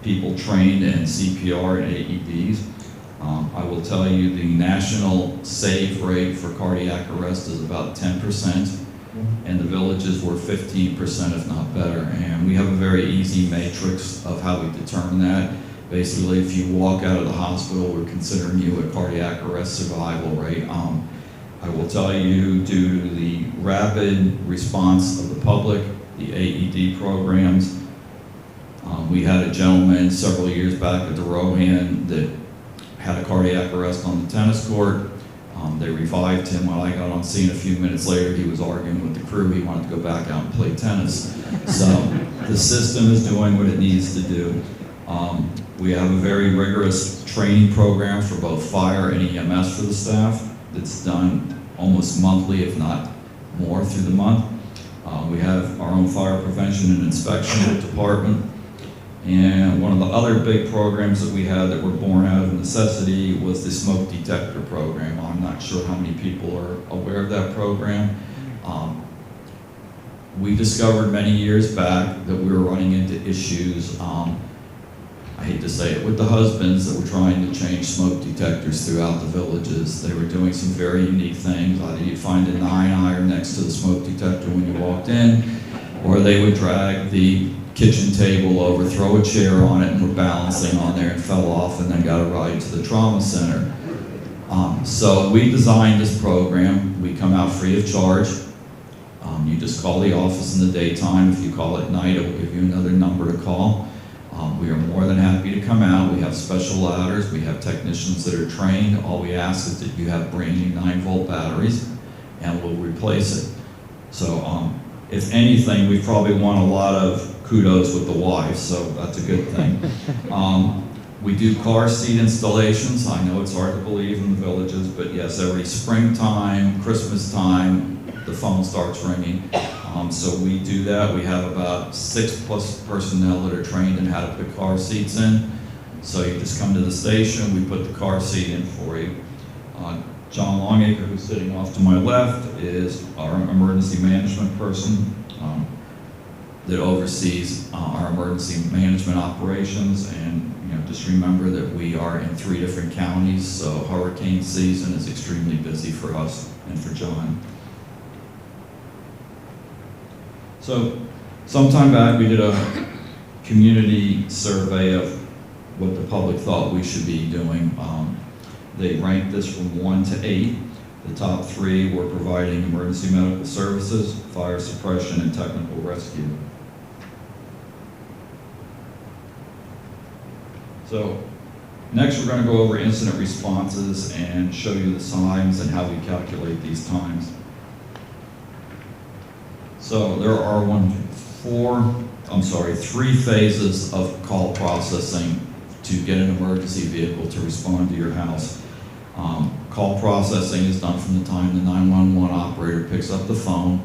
people trained in CPR and AEDs. I will tell you the national save rate for cardiac arrest is about 10%, and the villages were 15%, if not better. And we have a very easy matrix of how we determine that. Basically, if you walk out of the hospital, we're considering you a cardiac arrest survival rate. I will tell you, due to the rapid response of the public, the AED programs, we had a gentleman several years back at the Rohan that had a cardiac arrest on the tennis court. They revived him. When I got on scene a few minutes later, he was arguing with the crew. He wanted to go back out and play tennis. So the system is doing what it needs to do. We have a very rigorous training program for both fire and EMS for the staff. That's done almost monthly, if not more, through the month. We have our own fire prevention and inspection department. And one of the other big programs that we had that were born out of necessity was the smoke detector program. I'm not sure how many people are aware of that program. We discovered many years back that we were running into issues, I hate to say it, with the husbands that were trying to change smoke detectors throughout the villages. They were doing some very unique things. Either you'd find a 9-iron next to the smoke detector when you walked in, or they would drag the kitchen table over, throw a chair on it, and were balancing on there and fell off and then got a ride to the trauma center. So we designed this program. We come out free of charge. You just call the office in the daytime. If you call at night, it will give you another number to call. We are more than happy to come out. We have special ladders. We have technicians that are trained. All we ask is that you have brand new 9-volt batteries, and we'll replace it. So if anything, we probably won a lot of kudos with the wives, so that's a good thing. We do car seat installations. I know it's hard to believe in the villages, but yes, every springtime, Christmas time, the phone starts ringing. So we do that. We have about 6+ personnel that are trained in how to put car seats in. So you just come to the station, we put the car seat in for you. John Longacre, who's sitting off to my left, is our emergency management person that oversees our emergency management operations. And just remember that we are in 3 different counties, so hurricane season is extremely busy for us and for John. So sometime back we did a community survey of what the public thought we should be doing. They ranked this from 1 to 8. The top 3 were providing emergency medical services, fire suppression, and technical rescue. So next we're going to go over incident responses and show you the times and how we calculate these times. So there are 3 phases of call processing to get an emergency vehicle to respond to your house. Call processing is done from the time the 911 operator picks up the phone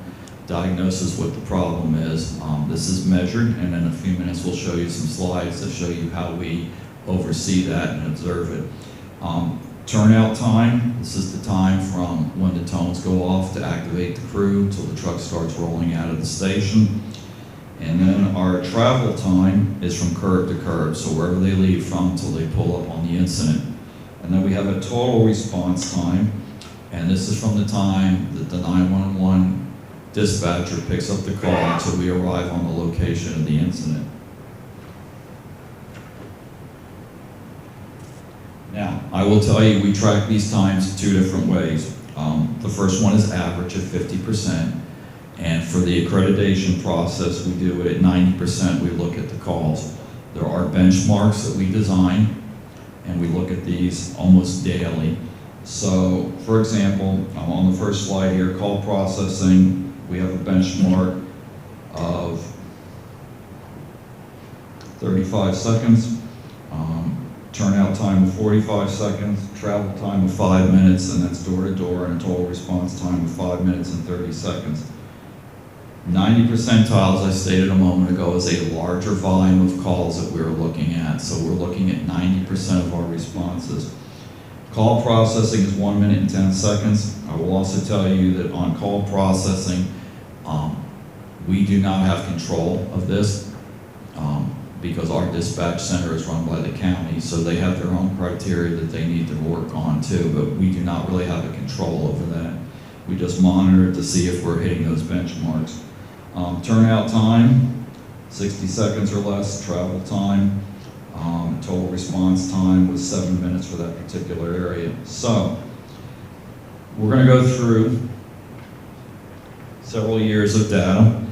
diagnoses what the problem is. This is measured, and in a few minutes we'll show you some slides that show you how we oversee that and observe it. Turnout time, this is the time from when the tones go off to activate the crew till the truck starts rolling out of the station. And then our travel time is from curb to curb, so wherever they leave from till they pull up on the incident. And then we have a total response time, and this is from the time that the 911 dispatcher picks up the call until we arrive on the location of the incident. Now, I will tell you, we track these times 2 different ways. The first one is average at 50%, and for the accreditation process, we do it at 90%. We look at the calls. There are benchmarks that we design, and we look at these almost daily. So, for example, on the first slide here, call processing, we have a benchmark of 35 seconds. Turnout time of 45 seconds, travel time of 5 minutes, and that's door to door, and a total response time of 5 minutes and 30 seconds. 90 percentiles, I stated a moment ago, is a larger volume of calls that we're looking at. So we're looking at 90% of our responses. Call processing is 1 minute and 10 seconds. I will also tell you that on call processing, we do not have control of this. Because our dispatch center is run by the county, so they have their own criteria that they need to work on too, but we do not really have a control over that. We just monitor it to see if we're hitting those benchmarks. Turnout time, 60 seconds or less. Travel time, total response time was 7 minutes for that particular area. So, we're going to go through several years of data.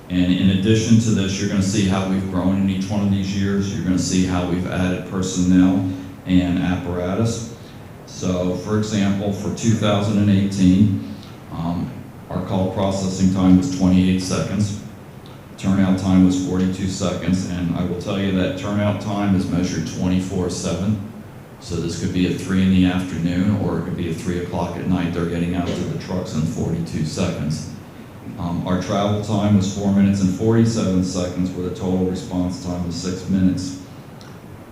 And in addition to this, you're going to see how we've grown in each one of these years. You're going to see how we've added personnel and apparatus. So, for example, for 2018, our call processing time was 28 seconds. Turnout time was 42 seconds. And I will tell you that turnout time is measured 24/7. So this could be at 3 in the afternoon, or it could be at 3 o'clock at night. They're getting out to the trucks in 42 seconds. Our travel time was 4 minutes and 47 seconds with a total response time of 6 minutes.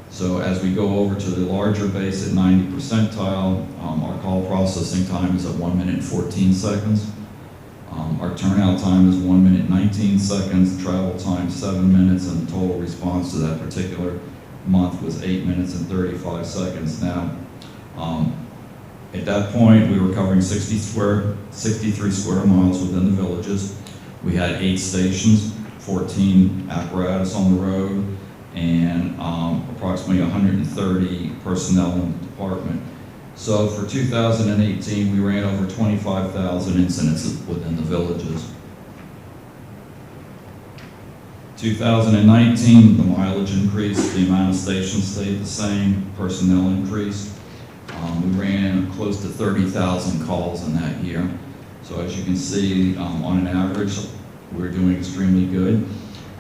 So as we go over to the larger base at 90 percentile, our call processing time is at 1 minute and 14 seconds. Our turnout time is 1 minute 19 seconds, travel time 7 minutes, and the total response to that particular month was 8 minutes and 35 seconds. Now, at that point, we were covering 63 square miles within the villages. We had 8 stations, 14 apparatus on the road, and approximately 130 personnel in the department. So for 2018, we ran over 25,000 incidents within the villages. 2019, the mileage increased, the amount of stations stayed the same, personnel increased. We ran close to 30,000 calls in that year. So as you can see, on an average, we're doing extremely good.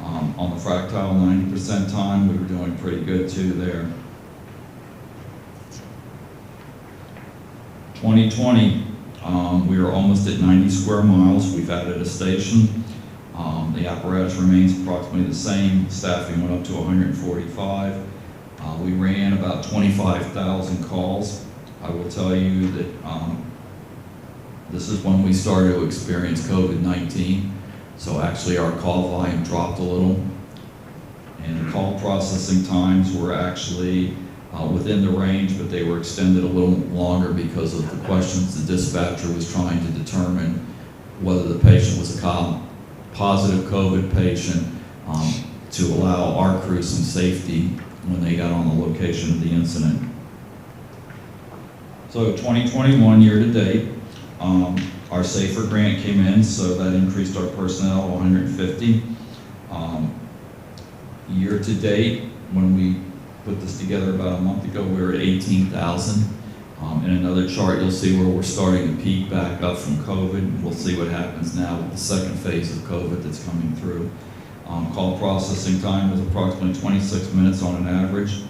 On the fractile 90% time, we were doing pretty good too there. 2020, we were almost at 90 square miles. We've added a station. The apparatus remains approximately the same. Staffing went up to 145. We ran about 25,000 calls. I will tell you that this is when we started to experience COVID-19. So actually our call volume dropped a little, and the call processing times were actually within the range, but they were extended a little longer because of the questions the dispatcher was trying to determine whether the patient was a positive COVID patient to allow our crew some safety when they got on the location of the incident. So 2021 year to date, our SAFER grant came in, so that increased our personnel to 150. Year to date, when we put this together about a month ago, we were at 18,000. In another chart, you'll see where we're starting to peak back up from COVID. We'll see what happens now with the second phase of COVID that's coming through. Call processing time was approximately 26 minutes on an average.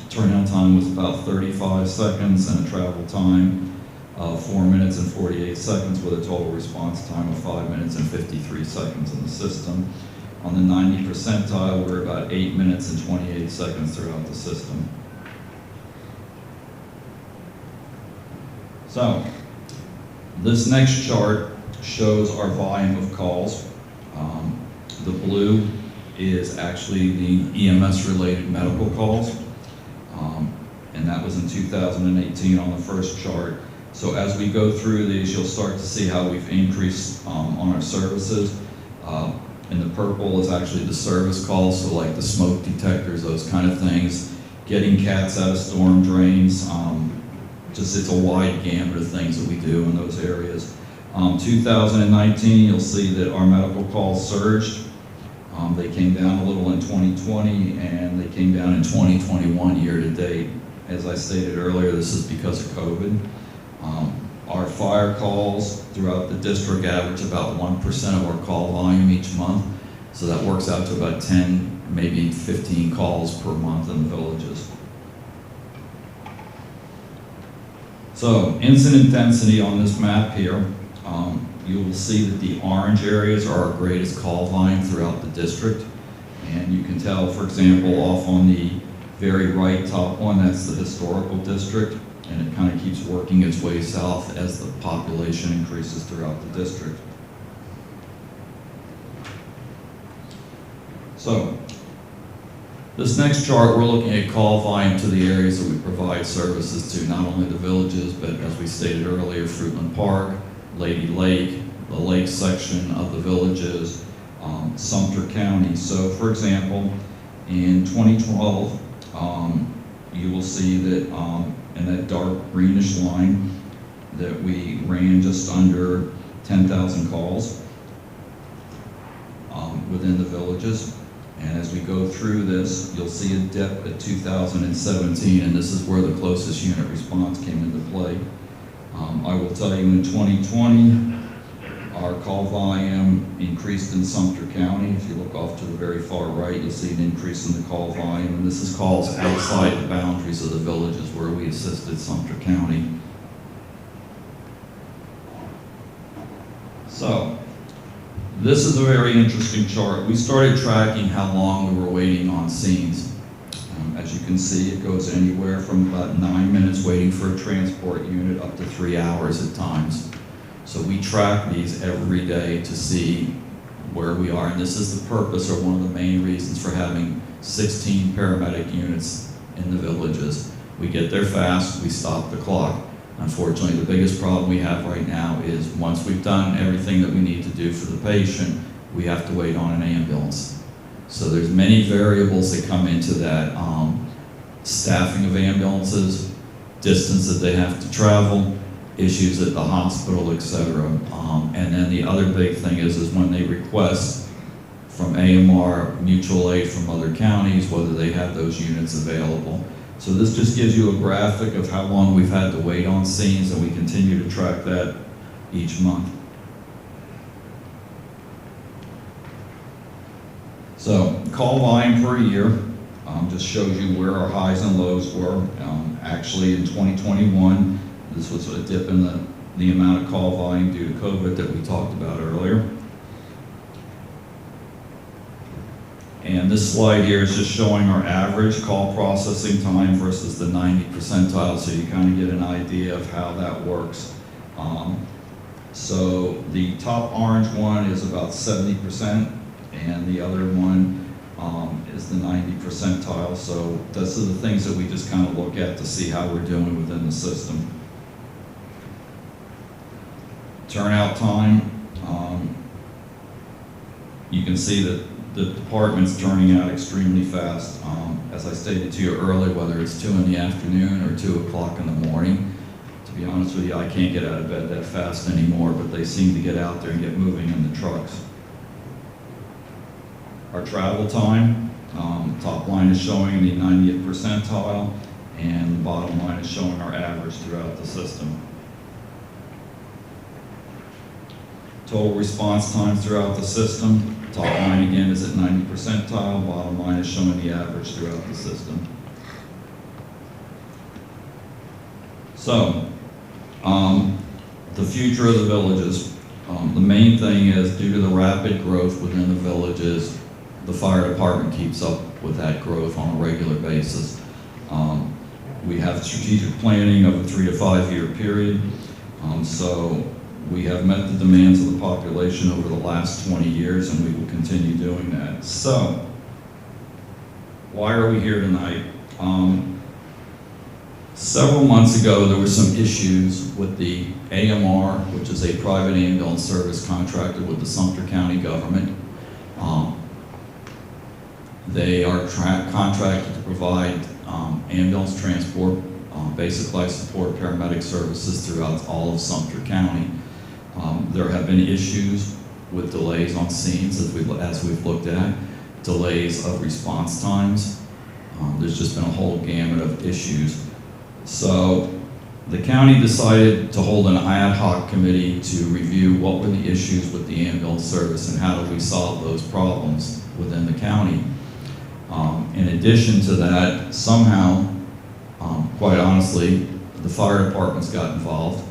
Turnout time was about 35 seconds, and a travel time of 4 minutes and 48 seconds with a total response time of 5 minutes and 53 seconds in the system. On the 90 percentile, we're about 8 minutes and 28 seconds throughout the system. So, this next chart shows our volume of calls. The blue is actually the EMS-related medical calls, and that was in 2018 on the first chart. So as we go through these, you'll start to see how we've increased on our services. And the purple is actually the service calls, so like the smoke detectors, those kind of things, getting cats out of storm drains, just it's a wide gamut of things that we do in those areas. 2019, you'll see that our medical calls surged. They came down a little in 2020, and they came down in 2021 year to date. As I stated earlier, this is because of COVID. Our fire calls throughout the district average about 1% of our call volume each month. So that works out to about 10, maybe 15 calls per month in the villages. So incident density on this map here, you will see that the orange areas are our greatest call volume throughout the district. And you can tell, for example, off on the very right top one, that's the historical district. And it kind of keeps working its way south as the population increases throughout the district. So, this next chart, we're looking at call volume to the areas that we provide services to, not only the villages, but as we stated earlier, Fruitland Park, Lady Lake, the lake section of the villages, Sumter County. So, for example, in 2012, you will see that in that dark greenish line that we ran just under 10,000 calls within the villages. And as we go through this, you'll see a dip at 2017, and this is where the closest unit response came into play. I will tell you in 2020, our call volume increased in Sumter County. If you look off to the very far right, you'll see an increase in the call volume, and this is calls outside the boundaries of the villages where we assisted Sumter County. So, this is a very interesting chart. We started tracking how long we were waiting on scenes. As you can see, it goes anywhere from about 9 minutes waiting for a transport unit up to 3 hours at times. So we track these every day to see where we are, and this is the purpose or one of the main reasons for having 16 paramedic units in the villages. We get there fast, we stop the clock. Unfortunately, the biggest problem we have right now is once we've done everything that we need to do for the patient, we have to wait on an ambulance. So there's many variables that come into that, staffing of ambulances, distance that they have to travel, issues at the hospital, etc. And then the other big thing is when they request from AMR mutual aid from other counties, whether they have those units available. So this just gives you a graphic of how long we've had to wait on scenes, and we continue to track that each month. So call volume per year just shows you where our highs and lows were. Actually in 2021, this was a dip in the amount of call volume due to COVID that we talked about earlier. And this slide here is just showing our average call processing time versus the 90 percentile, so you kind of get an idea of how that works. So the top orange one is about 70%, and the other one is the 90 percentile. So those are the things that we just kind of look at to see how we're doing within the system. Turnout time, you can see that the department's turning out extremely fast. As I stated to you earlier, whether it's 2 in the afternoon or 2 o'clock in the morning, to be honest with you, I can't get out of bed that fast anymore, but they seem to get out there and get moving in the trucks. Our travel time, top line is showing the 90th percentile, and the bottom line is showing our average throughout the system. Total response times throughout the system. Top line again is at 90 percentile, bottom line is showing the average throughout the system. So, The future of the villages. The main thing is, due to the rapid growth within the villages, the fire department keeps up with that growth on a regular basis. We have strategic planning of a 3 to 5 year period. So we have met the demands of the population over the last 20 years, and we will continue doing that. So, why are we here tonight? Several months ago, there were some issues with the AMR, which is a private ambulance service contracted with the Sumter County government. They are contracted to provide ambulance transport, basic life support, paramedic services throughout all of Sumter County. There have been issues with delays on scenes, as we've looked at, delays of response times. There's just been a whole gamut of issues. So the county decided to hold an ad hoc committee to review what were the issues with the ambulance service and how do we solve those problems within the county. In addition to that, somehow, quite honestly, the fire departments got involved.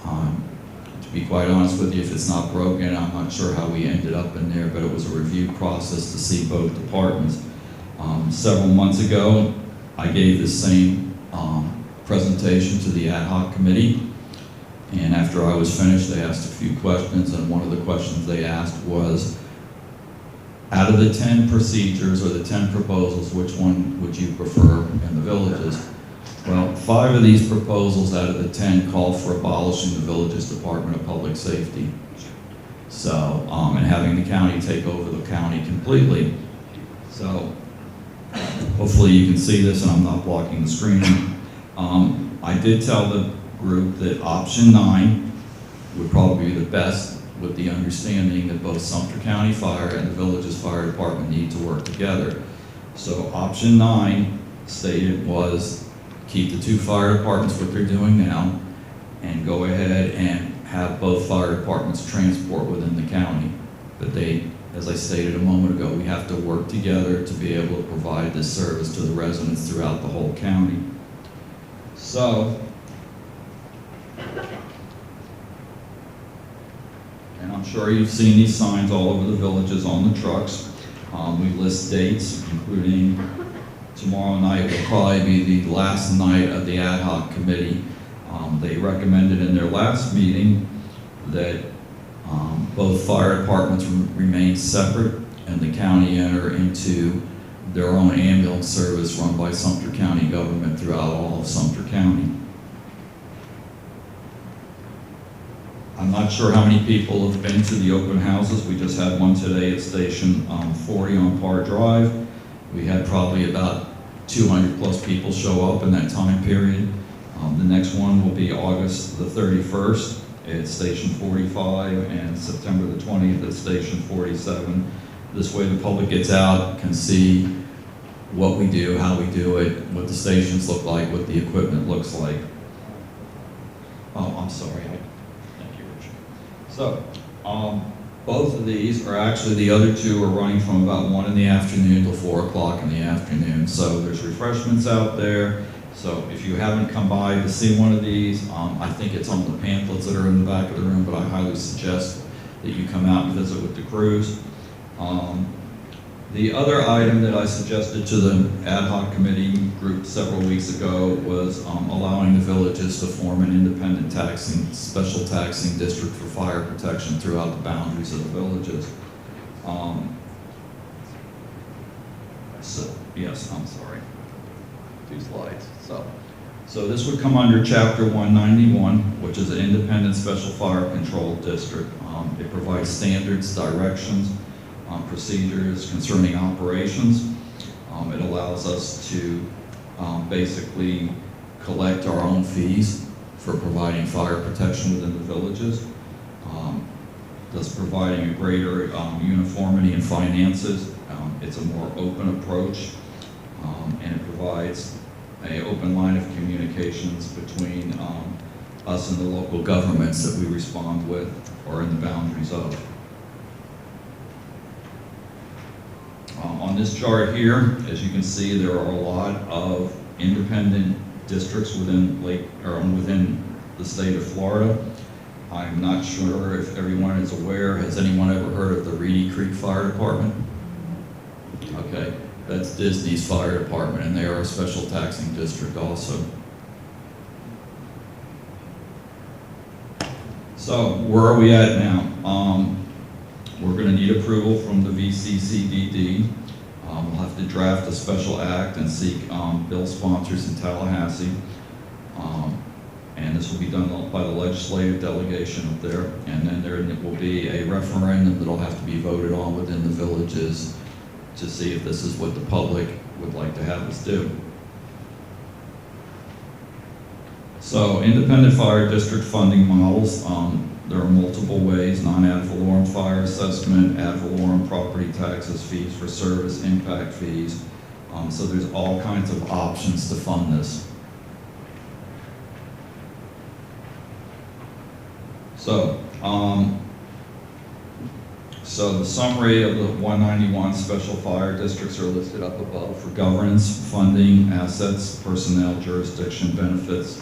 To be quite honest with you, if it's not broken, I'm not sure how we ended up in there, but it was a review process to see both departments. Several months ago, I gave this same presentation to the ad hoc committee, and after I was finished, they asked a few questions, and one of the questions they asked was, out of the 10 procedures or the 10 proposals, which one would you prefer in the villages? Well, 5 of these proposals out of the 10 call for abolishing the village's Department of Public Safety. So, and having the county take over the county completely. So, hopefully you can see this and I'm not blocking the screen. I did tell the group that option 9 would probably be the best, with the understanding that both Sumter County Fire and the village's fire department need to work together. So option 9 stated was keep the 2 fire departments what they're doing now and go ahead and have both fire departments transport within the county. But they, as I stated a moment ago, we have to work together to be able to provide this service to the residents throughout the whole county. So, and I'm sure you've seen these signs all over the villages on the trucks. We list dates, including tomorrow night will probably be the last night of the ad hoc committee. They recommended in their last meeting that both fire departments remain separate and the county enter into their own ambulance service run by Sumter County government throughout all of Sumter County. I'm not sure how many people have been to the open houses. We just had one today at Station 40 on Parr Drive. We had probably about 200 plus people show up in that time period. The next one will be August the 31st at Station 45 and September the 20th at Station 47. This way the public gets out, can see what we do, how we do it, what the stations look like, what the equipment looks like. Oh, I'm sorry. Thank you, Richard. So, both of these are actually, the other 2 are running from about 1 in the afternoon till 4 o'clock in the afternoon. So there's refreshments out there. So if you haven't come by to see one of these, I think it's on the pamphlets that are in the back of the room, but I highly suggest that you come out and visit with the crews. The other item that I suggested to the ad hoc committee group several weeks ago was allowing the villages to form an independent special taxing district for fire protection throughout the boundaries of the villages. Yes, I'm sorry. 2 slides. So this would come under Chapter 191, which is an independent special fire control district. It provides standards, directions, procedures concerning operations. It allows us to basically collect our own fees for providing fire protection within the villages, thus providing a greater uniformity in finances. It's a more open approach, and it provides an open line of communications between us and the local governments that we respond with or in the boundaries of. On this chart here, as you can see, there are a lot of independent districts within the state of Florida. I'm not sure if everyone is aware, has anyone ever heard of the Reedy Creek Fire Department? Okay, that's Disney's fire department, and they are a special taxing district also. So, where are we at now? We're going to need approval from the VCCDD. We'll have to draft a special act and seek bill sponsors in Tallahassee. And this will be done by the legislative delegation up there. And then there will be a referendum that'll have to be voted on within the villages to see if this is what the public would like to have us do. So, independent fire district funding models. There are multiple ways: non-ad valorem fire assessment, ad valorem property taxes, fees for service, impact fees. So there's all kinds of options to fund this. So, the summary of the 191 special fire districts are listed up above for governance, funding, assets, personnel, jurisdiction, benefits,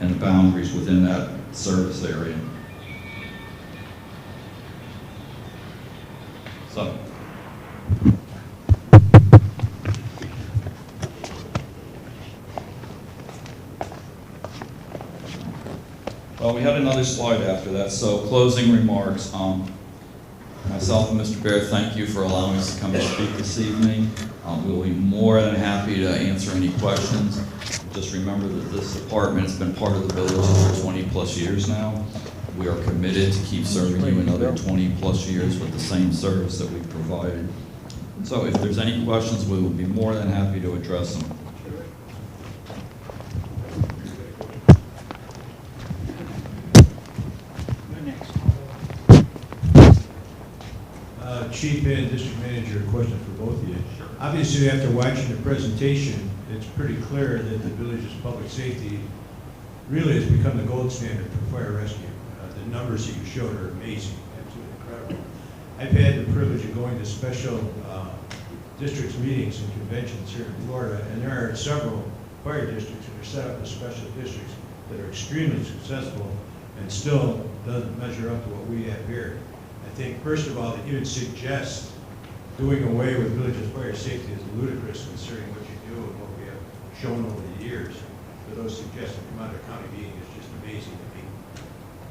and the boundaries within that service area. So, well, we had another slide after that. So, closing remarks. Myself and Mr. Baier, thank you for allowing us to come and speak this evening. We'll be more than happy to answer any questions. Just remember that this department has been part of the village for 20 plus years now. We are committed to keep serving you another 20 plus years with the same service that we've provided. So if there's any questions, we will be more than happy to address them. Chief and District Manager, a question for both of you. Obviously, after watching the presentation, it's pretty clear that the village's public safety really has become the gold standard for fire rescue. The numbers that you showed are amazing, absolutely incredible. I've had the privilege of going to special districts meetings and conventions here in Florida, and there are several fire districts that are set up as special districts that are extremely successful and still doesn't measure up to what we have here. I think, first of all, that even suggest doing away with villages' fire safety is ludicrous considering what you do and what we have shown over the years. For those suggestions come out of county meeting is just amazing to me.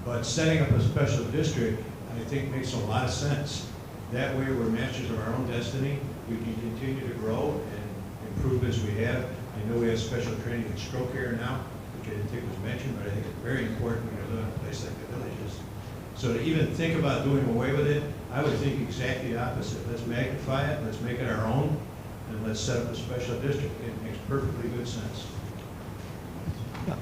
But setting up a special district, I think, makes a lot of sense. That way we're masters of our own destiny. We can continue to grow and improve as we have. I know we have special training in stroke care now, which I didn't think was mentioned, but I think it's very important when you live in a place like the villages. So to even think about doing away with it, I would think exactly the opposite. Let's magnify it, let's make it our own, and let's set up a special district. It makes perfectly good sense. Go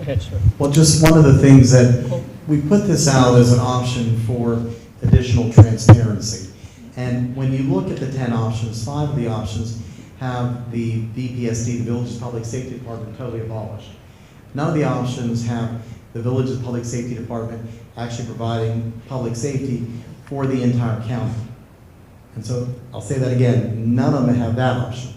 ahead, sir. Well, just one of the things that we put this out as an option for additional transparency. And when you look at the 10 options, 5 of the options have the VPSD, the Village's Public Safety Department, totally abolished. None of the options have the Village's Public Safety Department actually providing public safety for the entire county. And so I'll say that again, none of them have that option.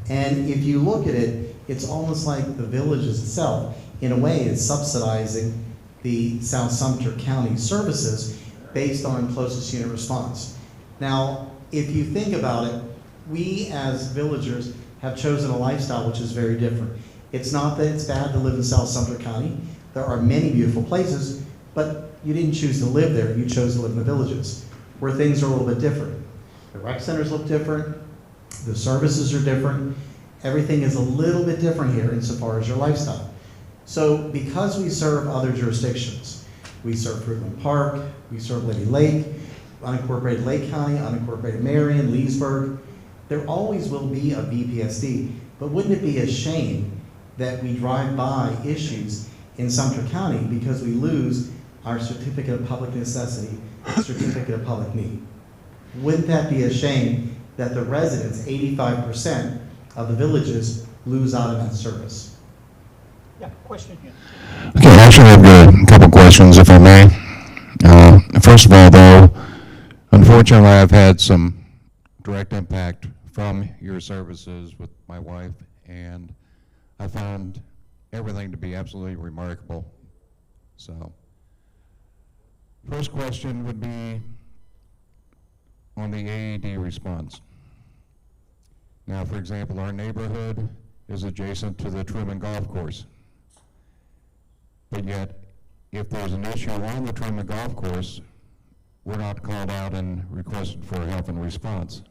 And if you look at it, it's almost like the villages itself, in a way, is subsidizing the South Sumter County services based on closest unit response. Now, if you think about it, we as villagers have chosen a lifestyle which is very different. It's not that it's bad to live in South Sumter County. There are many beautiful places, but you didn't choose to live there. You chose to live in the villages, where things are a little bit different. The rec centers look different. The services are different. Everything is a little bit different here insofar as your lifestyle. So because we serve other jurisdictions, we serve Fruitland Park, we serve Lady Lake, unincorporated Lake County, unincorporated Marion, Leesburg, there always will be a VPSD. But wouldn't it be a shame that we drive by issues in Sumter County because we lose our certificate of public necessity, certificate of public need? Wouldn't that be a shame that the residents, 85% of the villages, lose out on that service? Yeah, question here. Okay, actually, I've got a couple questions, if I may. First of all, though, unfortunately, I've had some direct impact from your services with my wife, and I found everything to be absolutely remarkable. So, first question would be on the AED response. Now, for example, our neighborhood is adjacent to the Truman Golf Course. But yet, if there's an issue on the Truman Golf Course, we're not called out and requested for help and response.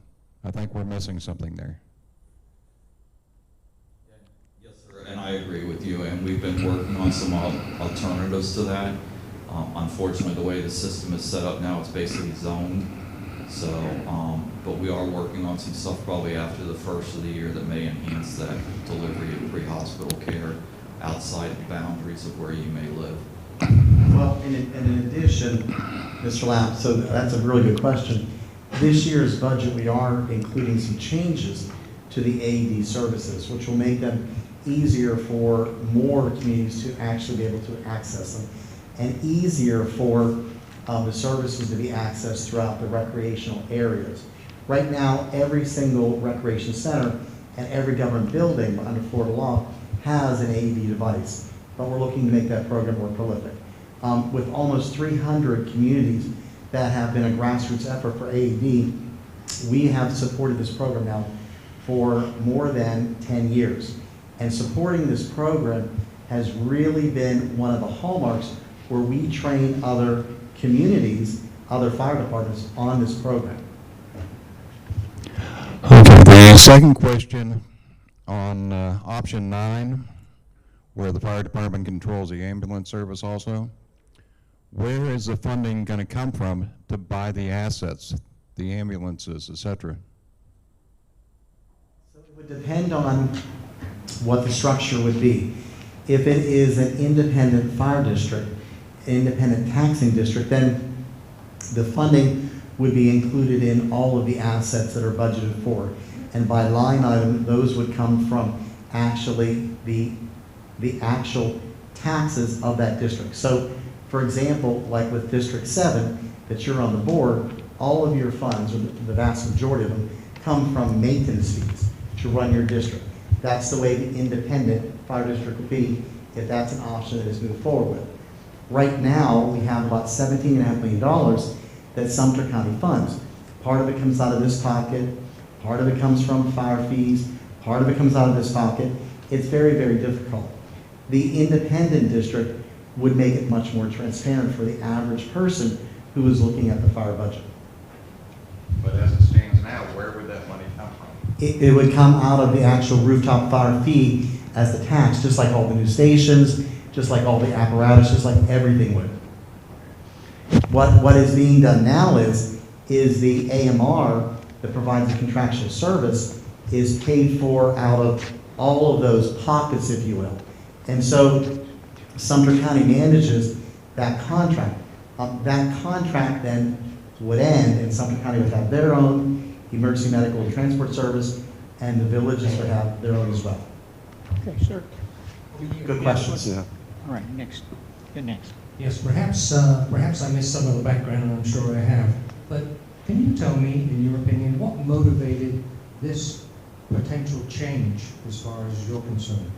I think we're missing something there. Yes, sir, and I agree with you, and we've been working on some alternatives to that. Unfortunately, the way the system is set up now, it's basically zoned. So, but we are working on some stuff probably after the first of the year that may enhance that delivery of pre-hospital care outside the boundaries of where you may live. Well, and in addition, Mr. Lapp, so that's a really good question. This year's budget, we are including some changes to the AED services, which will make them easier for more communities to actually be able to access them, and easier for the services to be accessed throughout the recreational areas. Right now, every single recreation center and every government building under Florida law has an AED device, but we're looking to make that program more prolific. With almost 300 communities that have been a grassroots effort for AED, we have supported this program now for more than 10 years. And supporting this program has really been one of the hallmarks where we train other communities, other fire departments on this program. Okay, the second question on option 9, where the fire department controls the ambulance service also. Where is the funding going to come from to buy the assets, the ambulances, et cetera? So it would depend on what the structure would be. If it is an independent fire district, independent taxing district, then the funding would be included in all of the assets that are budgeted for. And by line item, those would come from actually the actual taxes of that district. So, for example, like with District 7, that you're on the board, all of your funds, or the vast majority of them, come from maintenance fees to run your district. That's the way the independent fire district would be if that's an option that is moved forward with. Right now, we have about $17.5 million that Sumter County funds. Part of it comes out of this pocket, part of it comes from fire fees, part of it comes out of this pocket. It's very, very difficult. The independent district would make it much more transparent for the average person who is looking at the fire budget. But as it stands now, where would that money come from? It would come out of the actual rooftop fire fee as the tax, just like all the new stations, just like all the apparatus, just like everything would. What is being done now is the AMR that provides the contractual service is paid for out of all of those pockets, if you will. And so Sumter County manages that contract. That contract then would end, and Sumter County would have their own emergency medical transport service, and the villages would have their own as well. Okay, sir. Good questions. All right, next. You're next. Yes, perhaps I missed some of the background, and I'm sure I have. But can you tell me, in your opinion, what motivated this potential change as far as you're concerned?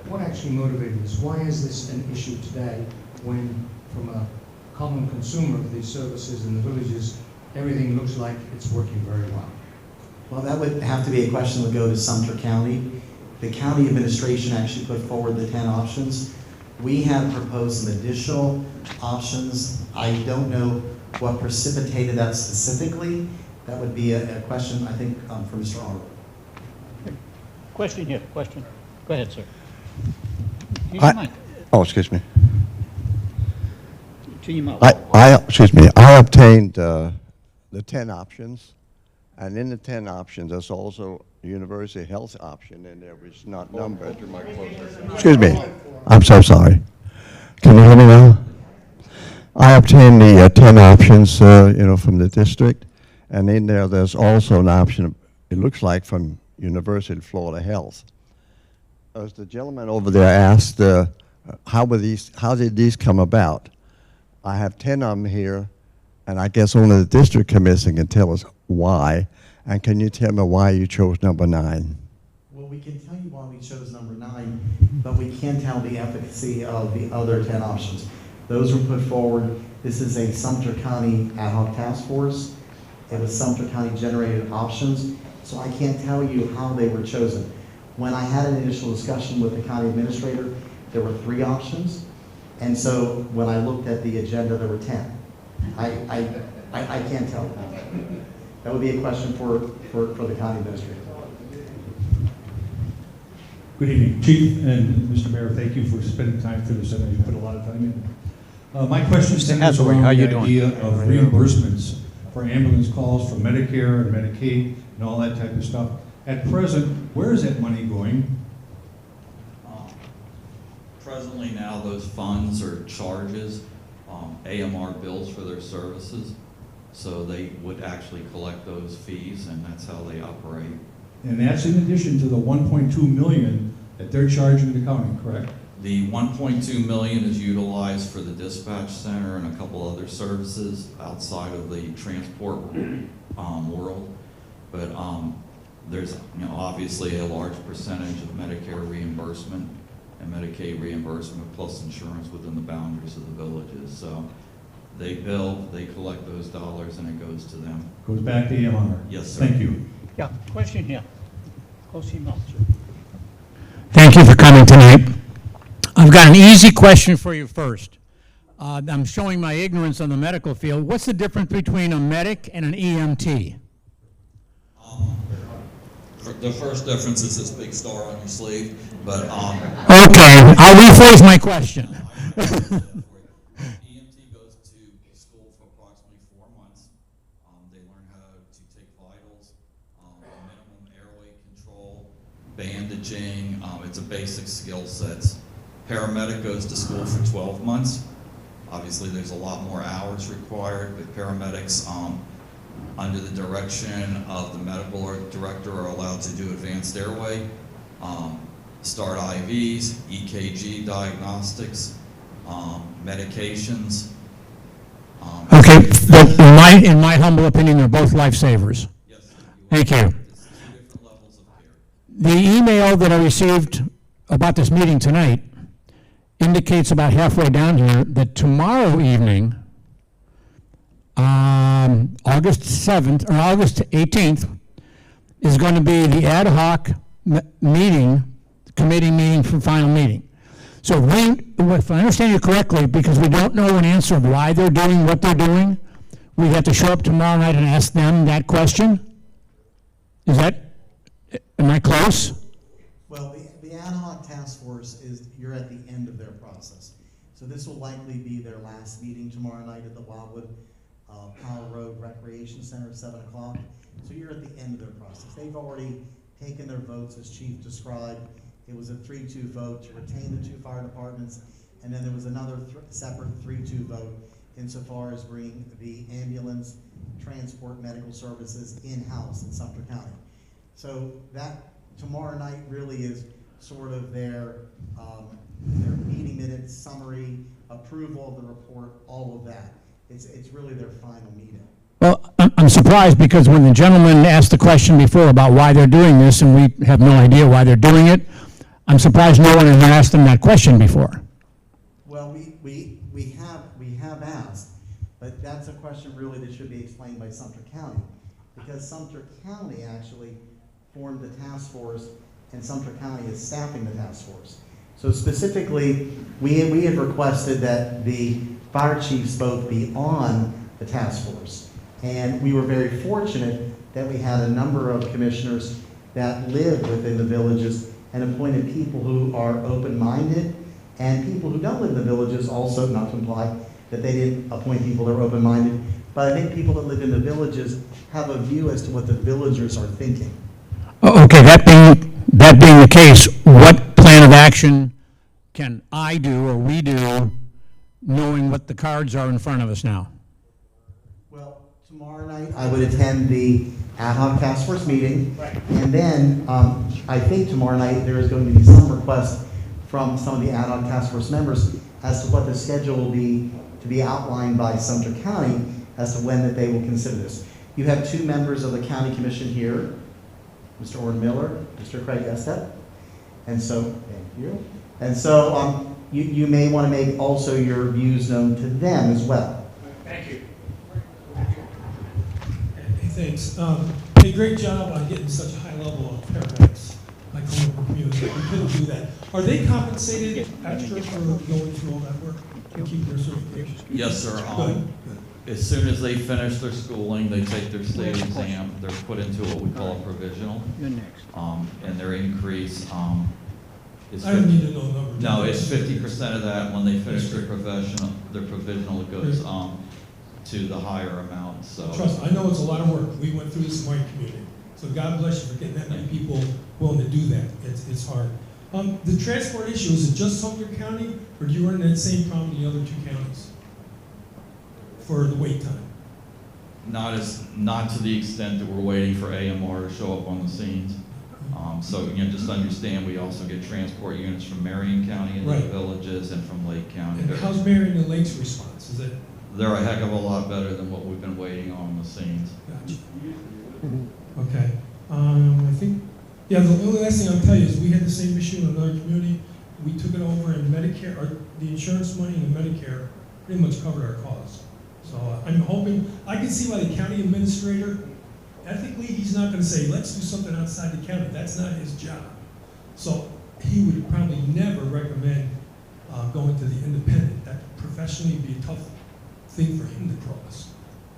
What actually motivated this? Why is this an issue today when, from a common consumer of these services in the villages, everything looks like it's working very well? Well, that would have to be a question that would go to Sumter County. The county administration actually put forward the 10 options. We have proposed some additional options. I don't know what precipitated that specifically. That would be a question, I think, for Mr. Arnold. Question here, question. Go ahead, sir. Use your mic. Oh, excuse me. To your mouth. Excuse me. I obtained the 10 options, and in the 10 options, there's also a university health option, and there was not numbered. Excuse me. I'm so sorry. Can you hear me now? I obtained the 10 options, from the district, and in there's also an option. It looks like from University of Florida Health. As the gentleman over there asked, how did these come about? I have 10 of them here, and I guess only the district commission can tell us why. And can you tell me why you chose number 9? Well, we can tell you why we chose number 9 but we can tell the efficacy of the other 10 options. Those were put forward. This is a Sumter County ad hoc task force. It was Sumter County generated options, so I can't tell you how they were chosen. When I had an initial discussion with the county administrator, there were 3 options, and so when I looked at the agenda, there were 10. I can't tell you. That would be a question for the county administrator. Good evening, Chief and Mr. Mayor. Thank you for spending time through this. I know you put a lot of time in. My question centers Hathaway, around how you the doing? idea of reimbursements for ambulance calls from Medicare and Medicaid and all that type of stuff. At present, where is that money going? Presently now, those funds are charges, AMR bills for their services. So they would actually collect those fees, and that's how they operate. And that's in addition to the 1.2 million that they're charging the county, correct? The 1.2 million is utilized for the dispatch center and a couple other services outside of the transport world. But there's obviously a large percentage of Medicare reimbursement and Medicaid reimbursement plus insurance within the boundaries of the villages. So they bill, they collect those dollars, and it goes to them. Goes back to AMR. Yes, sir. Thank you. Yeah, question here. Close your mouth, sir. Thank you for coming tonight. I've got an easy question for you first. I'm showing my ignorance on the medical field. What's the difference between a medic and an EMT? The first difference is this big star on your sleeve, but Okay, I'll rephrase my question. EMT goes to school for approximately 4 months. They learn how to take vitals, minimum airway control, bandaging. It's a basic skill sets. Paramedic goes to school for 12 months. Obviously, there's a lot more hours required, but paramedics, under the direction of the medical director, are allowed to do advanced airway, start IVs, EKG diagnostics, medications. Okay, in my humble opinion, they're both lifesavers. Yes, Thank you. It's 2 different levels of care. The email that I received about this meeting tonight indicates about halfway down here that tomorrow evening, August 7th or August 18th, is going to be the ad hoc committee meeting for final meeting. So if I understand you correctly, because we don't know an answer of why they're doing what they're doing, we have to show up tomorrow night and ask them that question? Am I close? Well, the ad hoc task force you're at the end of their process. So this will likely be their last meeting tomorrow night at the Wildwood Powell Road Recreation Center at 7 o'clock. So you're at the end of their process. They've already taken their votes, as Chief described. It was a 3-2 vote to retain the 2 fire departments, and then there was another separate 3-2 vote insofar as bringing the ambulance, transport, medical services in-house in Sumter County. So that tomorrow night really is sort of their meeting minutes, summary, approval of the report, all of that. It's really their final meeting. Well, I'm surprised because when the gentleman asked the question before about why they're doing this, and we have no idea why they're doing it, I'm surprised no one has asked them that question before. Well, we have asked, but that's a question really that should be explained by Sumter County, because Sumter County actually formed the task force, and Sumter County is staffing the task force. So specifically, we had requested that the fire chiefs both be on the task force. And we were very fortunate that we had a number of commissioners that live within the villages and appointed people who are open-minded, and people who don't live in the villages also, not to imply that they didn't appoint people that are open-minded, but I think people that live in the villages have a view as to what the villagers are thinking. Okay, that being the case, what plan of action can I do or we do knowing what the cards are in front of us now? Well, tomorrow night I would attend the ad hoc task force meeting, and then I think tomorrow night there is going to be some request from some of the ad hoc task force members as to what the schedule will be to be outlined by Sumter County as to when that they will consider this. You have 2 members of the county commission here, Mr. Orrin Miller, Mr. Craig Estep, And so, thank you. And so you may want to make also your views known to them as well. Thank you. Hey, thanks. Hey, great job on getting such a high level of paramedics, like the community. We couldn't do that. Are they compensated extra for going through all that work to keep their certification? Yes, sir. Good. As soon as they finish their schooling, they take their state exam, they're put into what we call a provisional. You're next. And their increase, is I don't need to know the number. no, it's 50% of that. When they finish their provisional, it goes, to the higher amount, so. Trust me, I know it's a lot of work. We went through this in my community. So God bless you for getting that many people willing to do that. It's hard. The transport issue, is it just Sumter County, or do you run that same problem in the other two counties for the wait time? Not to the extent that we're waiting for AMR to show up on the scenes. So, just understand, we also get transport units from Marion County into the villages and from Lake County. And how's Marion and Lake's response? Is it? They're a heck of a lot better than what we've been waiting on the scenes. Gotcha. Okay. I think, the only last thing I'll tell you is we had the same issue in another community. We took it over and Medicare, or the insurance money and Medicare pretty much covered our costs. So I'm hoping, I can see why the county administrator, ethically, he's not gonna say, let's do something outside the county. That's not his job. So he would probably never recommend going to the independent. That professionally would be a tough thing for him to cross.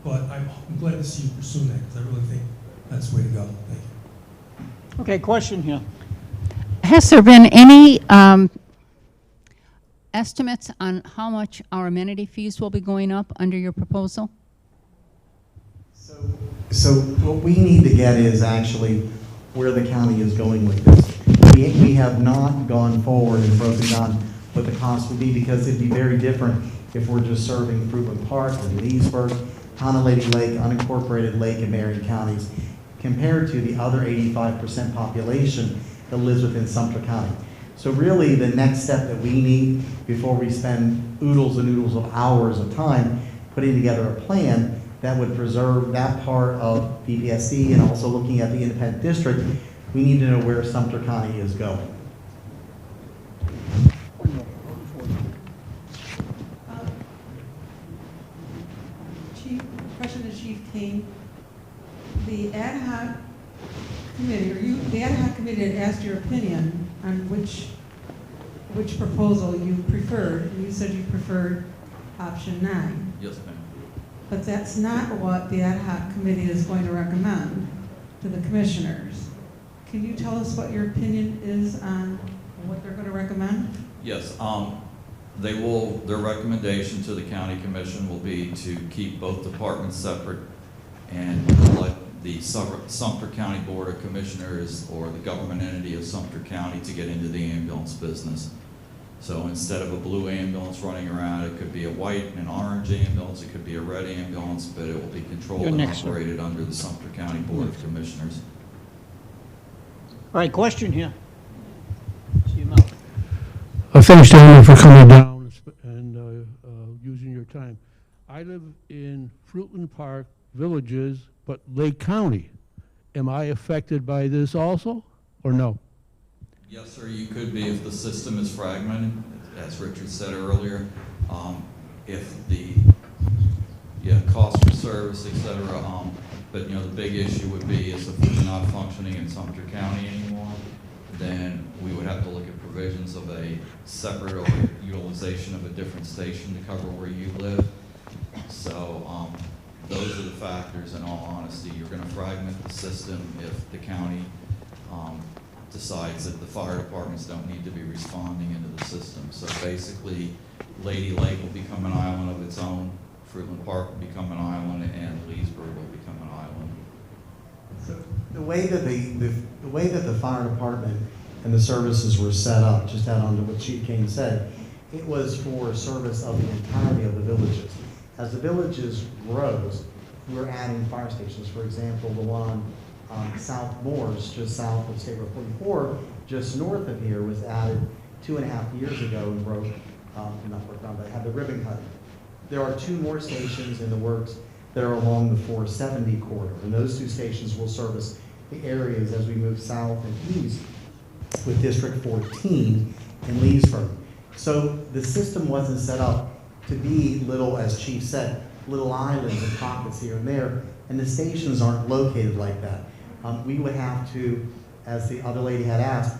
But I'm glad to see you pursuing that, because I really think that's the way to go. Thank you. Okay, question here. Has there been any estimates on how much our amenity fees will be going up under your proposal? So what we need to get is actually where the county is going with this. We have not gone forward and broken down what the cost would be, because it'd be very different if we're just serving Fruitland Park and Leesburg, Town of Lady Lake, unincorporated Lake and Marion counties, compared to the other 85% population that lives within Sumter County. So really the next step that we need before we spend oodles and oodles of hours of time putting together a plan that would preserve that part of BPSD and also looking at the independent district, we need to know where Sumter County is going. Question to Chief Cain. The ad hoc committee, the ad hoc committee had asked your opinion on which proposal you preferred, and you said you preferred option 9. Yes, ma'am. But that's not what the ad hoc committee is going to recommend to the commissioners. Can you tell us what your opinion is on what they're going to recommend? Yes, their recommendation to the county commission will be to keep both departments separate and let the Sumter County Board of Commissioners or the government entity of Sumter County to get into the ambulance business. So instead of a blue ambulance running around, it could be a white and an orange ambulance, it could be a red ambulance, but it will be controlled and operated under the Sumter County Board of Commissioners. All right, question here. See you, Thanks, gentlemen, for coming down and using your time. I live in Fruitland Park Villages, but Lake County. Am I affected by this also, or no? Yes, sir, you could be if the system is fragmented, as Richard said earlier. If the cost for service, et cetera. But the big issue would be is if we're not functioning in Sumter County anymore, then we would have to look at provisions of a separate or utilization of a different station to cover where you live. So those are the factors. In all honesty, you're going to fragment the system if the county decides that the fire departments don't need to be responding into the system. So basically, Lady Lake will become an island of its own, Fruitland Park will become an island, and Leesburg will become an island. So the way that the fire department and the services were set up, just add on to what Chief Cain said, it was for service of the entirety of the villages. As the villages grows, we're adding fire stations. For example, the one on South Moores, just south of State Road 44, just north of here, was added 2.5 years ago and but had the ribbon cutting. There are 2 more stations in the works that are along the 470 corridor, and those 2 stations will service the areas as we move south and east with District 14 in Leesburg. So the system wasn't set up to be little, as Chief said, little islands and pockets here and there, and the stations aren't located like that. We would have to, as the other lady had asked,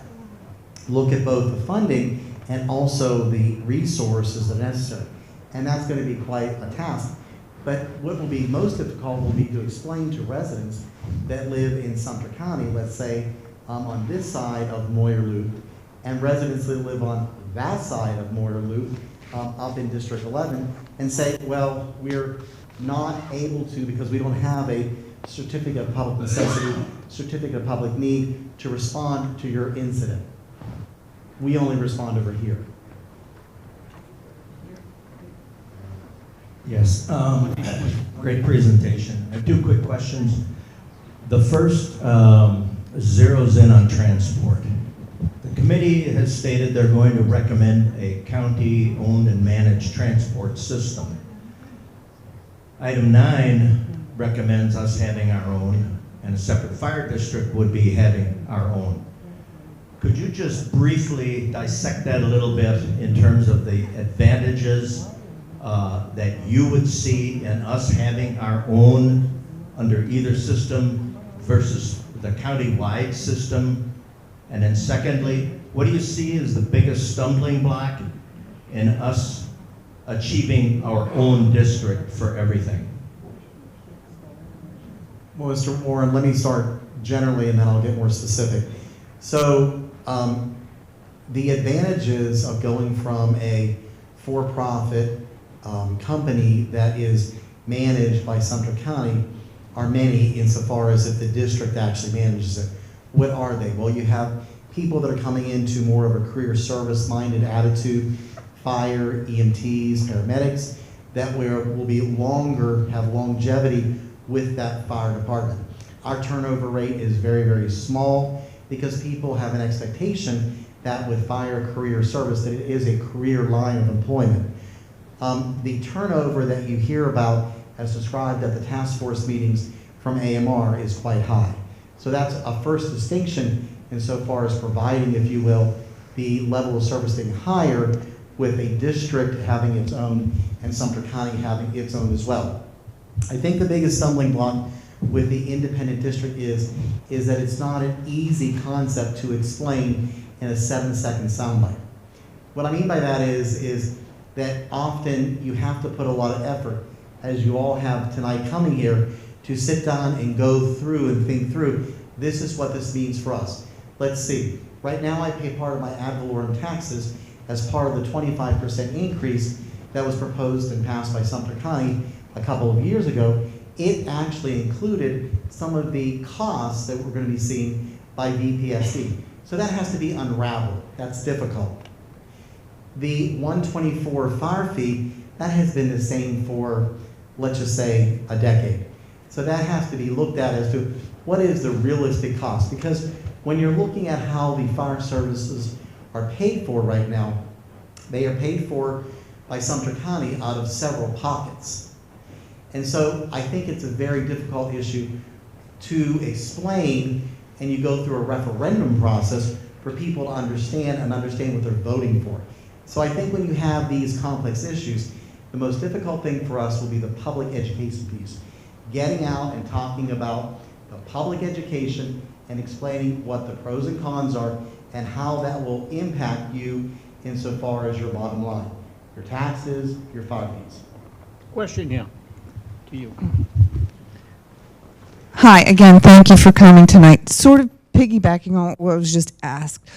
look at both the funding and also the resources that are necessary. And that's going to be quite a task. But what will be most difficult will be to explain to residents that live in Sumter County, let's say on this side of Moyer Loop, and residents that live on that side of Moyer Loop, up in District 11, and say, well, we're not able to, because we don't have a certificate of public necessity, certificate of public need to respond to your incident. We only respond over here. Yes, great presentation. I have two quick questions. The first zeroes in on transport. The committee has stated they're going to recommend a county-owned and managed transport system. Item 9 recommends us having our own, and a separate fire district would be having our own. Could you just briefly dissect that a little bit in terms of the advantages that you would see in us having our own under either system versus the county-wide system? And then secondly, what do you see as the biggest stumbling block in us achieving our own district for everything? Well, Mr. Warren, let me start generally and then I'll get more specific. So the advantages of going from a for-profit company that is managed by Sumter County are many insofar as if the district actually manages it. What are they? Well, you have people that are coming into more of a career service-minded attitude, fire, EMTs, paramedics, that will be longer, have longevity with that fire department. Our turnover rate is very, very small because people have an expectation that with fire career service, that it is a career line of employment. The turnover that you hear about as described at the task force meetings from AMR is quite high. So that's a first distinction insofar as providing, if you will, the level of service being higher with a district having its own and Sumter County having its own as well. I think the biggest stumbling block with the independent district is that it's not an easy concept to explain in a 7-second soundbite. What I mean by that is that often you have to put a lot of effort, as you all have tonight coming here, to sit down and go through and think through, this is what this means for us. Let's see, right now I pay part of my ad valorem taxes as part of the 25% increase that was proposed and passed by Sumter County a couple of years ago. It actually included some of the costs that we're going to be seeing by VPSD. So that has to be unraveled. That's difficult. The 124 fire fee, that has been the same for, let's just say, a decade. So that has to be looked at as to what is the realistic cost. Because when you're looking at how the fire services are paid for right now, they are paid for by Sumter County out of several pockets. And so I think it's a very difficult issue to explain, and you go through a referendum process for people to understand and understand what they're voting for. So I think when you have these complex issues, the most difficult thing for us will be the public education piece. Getting out and talking about the public education and explaining what the pros and cons are and how that will impact you insofar as your bottom line, your taxes, your fire fees. Question here to you. Hi, again, thank you for coming tonight. Sort of piggybacking on what was just asked,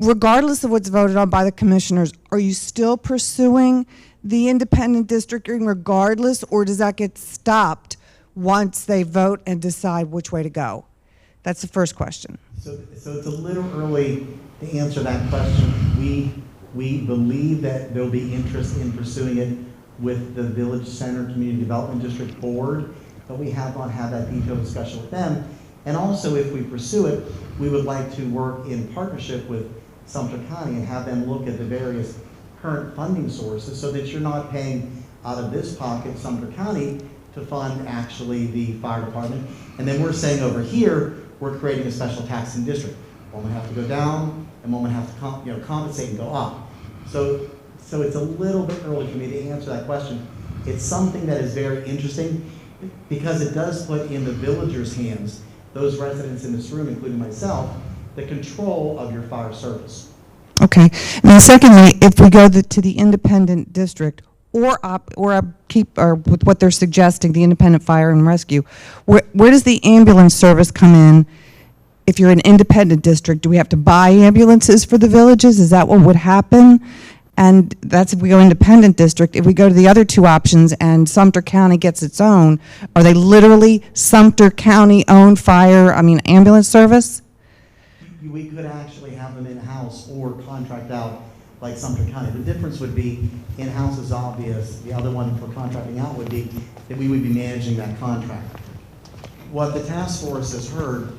regardless of what's voted on by the commissioners, are you still pursuing the independent districting regardless, or does that get stopped once they vote and decide which way to go? That's the first question. So it's a little early to answer that question. We believe that there'll be interest in pursuing it with the Village Center Community Development District Board, but we have not had that detailed discussion with them. And also, if we pursue it, we would like to work in partnership with Sumter County and have them look at the various current funding sources so that you're not paying out of this pocket, Sumter County, to fund actually the fire department. And then we're saying over here, we're creating a special taxing district. One would have to go down, and one would have to compensate and go up. So it's a little bit early for me to answer that question. It's something that is very interesting because it does put in the villagers' hands, those residents in this room, including myself, the control of your fire service. Okay. And then secondly, if we go to the independent district or with what they're suggesting, the independent fire and rescue, where does the ambulance service come in? If you're an independent district, do we have to buy ambulances for the villages? Is that what would happen? And that's if we go independent district. If we go to the other two options and Sumter County gets its own, are they literally Sumter County owned ambulance service? We could actually have them in-house or contract out like Sumter County. The difference would be in-house is obvious. The other one for contracting out would be that we would be managing that contract. What the task force has heard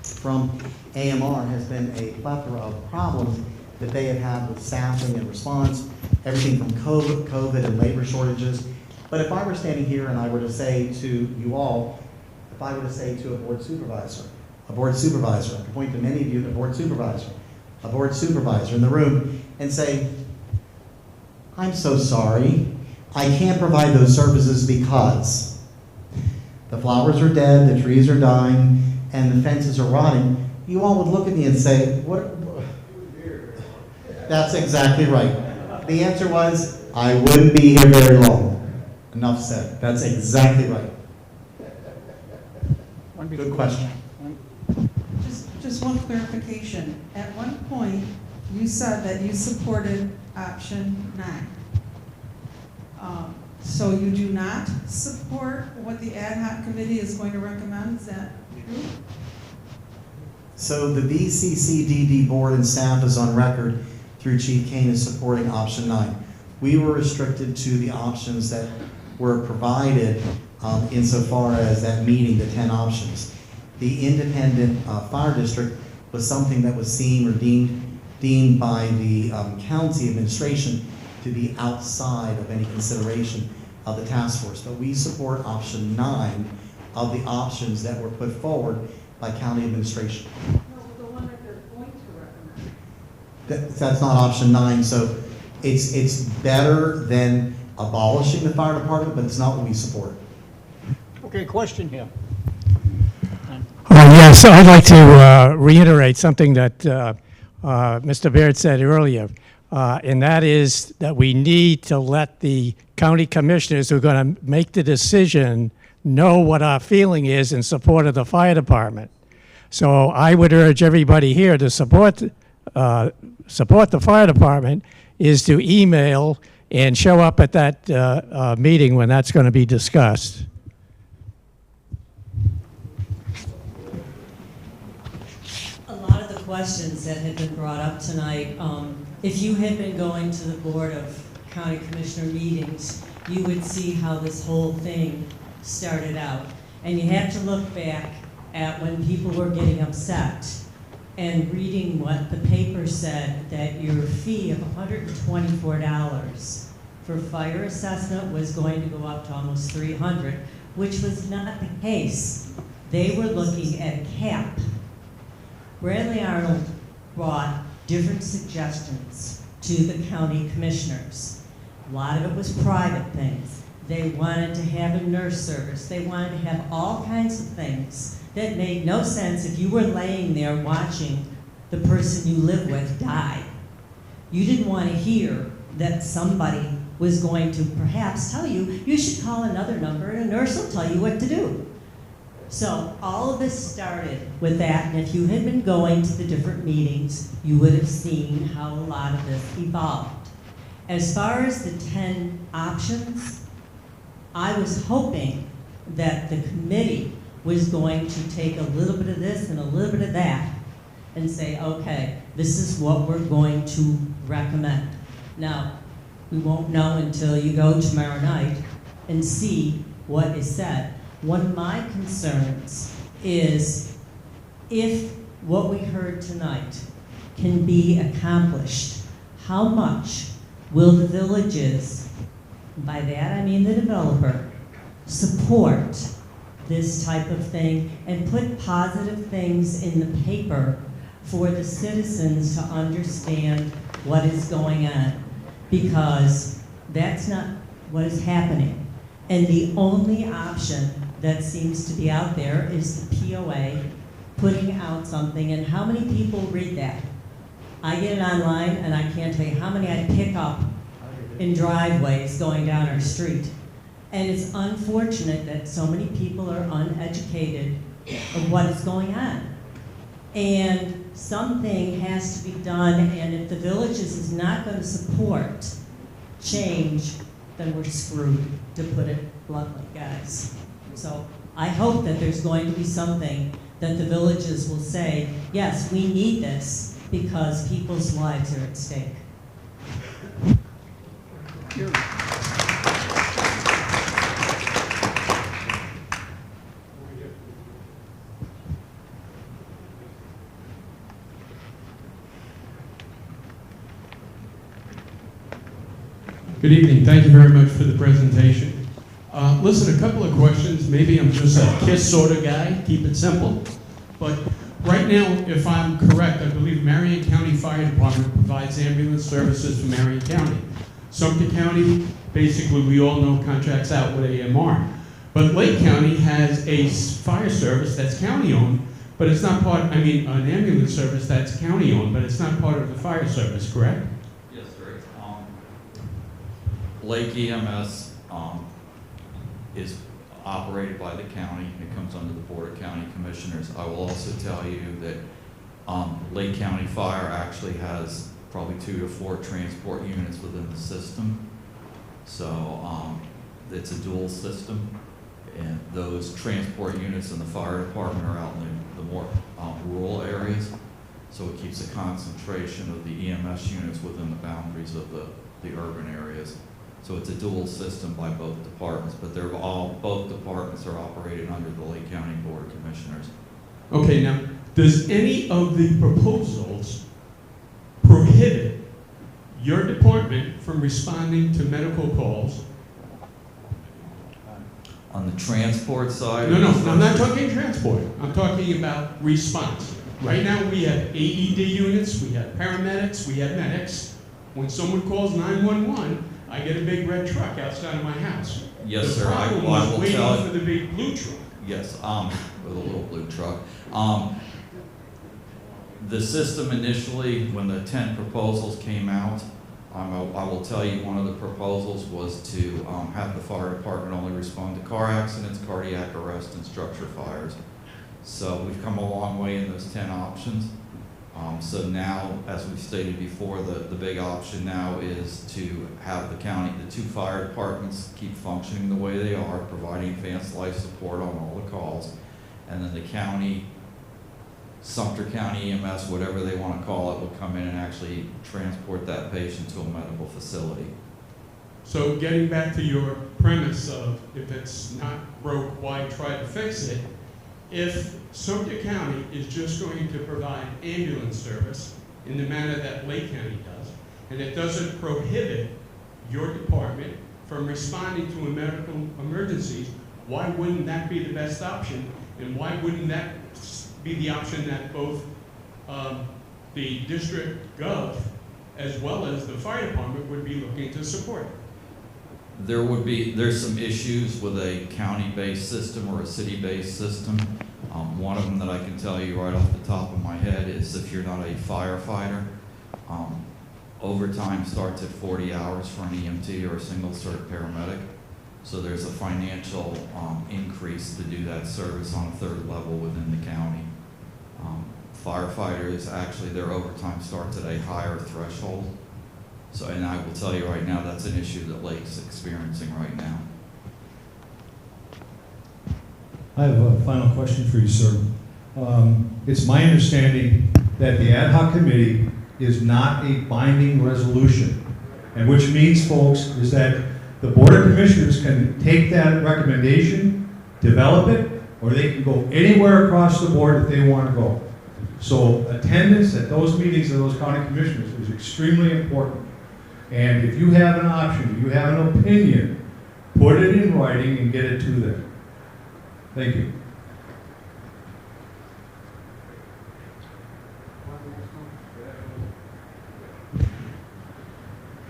from AMR has been a plethora of problems that they have had with staffing and response, everything from COVID and labor shortages. But if I were standing here and I were to say to you all, if I were to say to a board supervisor, I can point to many of you, a board supervisor in the room, and say, I'm so sorry, I can't provide those services because the flowers are dead, the trees are dying, and the fences are rotting, you all would look at me and say, what? That's exactly right. The answer was, I wouldn't be here very long. Enough said. That's exactly right. Good question. Just one clarification. At one point, you said that you supported option 9. So you do not support what the ad hoc committee is going to recommend? Is that true? So the VCCDD board and staff is on record through Chief Cain is supporting option 9. We were restricted to the options that were provided insofar as that meeting, the 10 options. The independent fire district was something that was seen or deemed by the county administration to be outside of any consideration of the task force. But we support option 9 of the options that were put forward by county administration. No, the one that they're going to recommend. That's not option 9, so it's better than abolishing the fire department, but it's not what we support. Okay, question here. Yes, I'd like to reiterate something that Mr. Baird said earlier, and that is that we need to let the county commissioners who are going to make the decision know what our feeling is in support of the fire department. So I would urge everybody here to support the fire department is to email and show up at that meeting when that's going to be discussed. A lot of the questions that have been brought up tonight, if you had been going to the Board of County Commissioner meetings, you would see how this whole thing started out. And you have to look back at when people were getting upset and reading what the paper said, that your fee of $124 for fire assessment was going to go up to almost $300, which was not the case. They were looking at a cap. Bradley Arnold brought different suggestions to the county commissioners. A lot of it was private things. They wanted to have a nurse service. They wanted to have all kinds of things that made no sense if you were laying there watching the person you live with die. You didn't want to hear that somebody was going to perhaps tell you, you should call another number and a nurse will tell you what to do. So all of this started with that, and if you had been going to the different meetings, you would have seen how a lot of this evolved. As far as the 10 options, I was hoping that the committee was going to take a little bit of this and a little bit of that and say, okay, this is what we're going to recommend. Now, we won't know until you go tomorrow night and see what is said. One of my concerns is if what we heard tonight can be accomplished, how much will the villages, by that I mean the developer, support this type of thing and put positive things in the paper for the citizens to understand what is going on, because that's not what is happening. And the only option that seems to be out there is the POA putting out something, and how many people read that? I get it online, and I can't tell you how many I pick up in driveways going down our street. And it's unfortunate that so many people are uneducated of what is going on. And something has to be done, and if the villages is not going to support change, then we're screwed, to put it bluntly, guys. So I hope that there's going to be something that the villages will say, yes, we need this because people's lives are at stake. Good evening. Thank you very much for the presentation. Listen, a couple of questions. Maybe I'm just a KISS sort of guy. Keep it simple. But right now, if I'm correct, I believe Marion County Fire Department provides ambulance services for Marion County. Sumter County, basically, we all know, contracts out with AMR. But Lake County has a fire service that's county-owned, but it's not part, I mean, an ambulance service that's county-owned, but it's not part of the fire service, correct? Yes, sir. Lake EMS is operated by the county. It comes under the Board of County Commissioners. I will also tell you that Lake County Fire actually has probably 2 to 4 transport units within the system. So it's a dual system, and those transport units in the fire department are out in the more rural areas. So it keeps a concentration of the EMS units within the boundaries of the urban areas. So it's a dual system by both departments, but both departments are operated under the Lake County Board of Commissioners. Okay, now, does any of the proposals prohibit your department from responding to medical calls? On the transport side? No, I'm not talking transport. I'm talking about response. Right now, we have AED units, we have paramedics, we have medics. When someone calls 911, I get a big red truck outside of my house. Yes, the sir. problem was waiting for the big blue truck. Yes, with a little blue truck. The system initially, when the 10 proposals came out, I will tell you one of the proposals was to have the fire department only respond to car accidents, cardiac arrest, and structure fires. So we've come a long way in those 10 options. So now, as we stated before, the big option now is to have the county, the 2 fire departments keep functioning the way they are, providing advanced life support on all the calls, and then the county, Sumter County EMS, whatever they want to call it, will come in and actually transport that patient to a medical facility. So getting back to your premise of if it's not broke, why try to fix it? If Sumter County is just going to provide ambulance service in the manner that Lake County does, and it doesn't prohibit your department from responding to medical emergencies, why wouldn't that be the best option? And why wouldn't that be the option that both the district gov as well as the fire department would be looking to support? There's some issues with a county-based system or a city-based system. One of them that I can tell you right off the top of my head is if you're not a firefighter, overtime starts at 40 hours for an EMT or a single cert paramedic. So there's a financial increase to do that service on a 3rd level within the county. Firefighters, actually their overtime starts at a higher threshold. So, and I will tell you right now, that's an issue that Lake's experiencing right now. I have a final question for you, sir. It's my understanding that the ad hoc committee is not a binding resolution, and which means, folks, is that the Board of Commissioners can take that recommendation, develop it, or they can go anywhere across the board that they want to go. So attendance at those meetings of those county commissioners is extremely important. And if you have an option, if you have an opinion, put it in writing and get it to them. Thank you.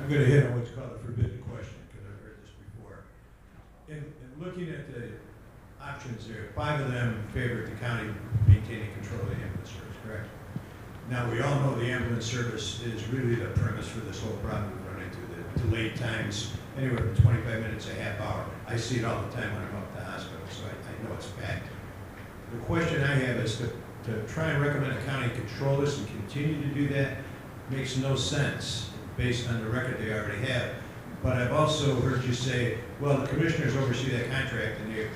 I'm going to hit on what's called a forbidden question, because I've heard this before. In looking at the options there, 5 of them favor the county maintaining control of the ambulance service, correct? Now, we all know the ambulance service is really the premise for this whole problem we've run into, the delayed times, anywhere from 25 minutes to a half hour. I see it all the time when I'm up at the hospital, so I know it's fact. The question I have is to try and recommend a county control this and continue to do that makes no sense based on the record they already have. But I've also heard you say, well, the commissioners oversee that contract and they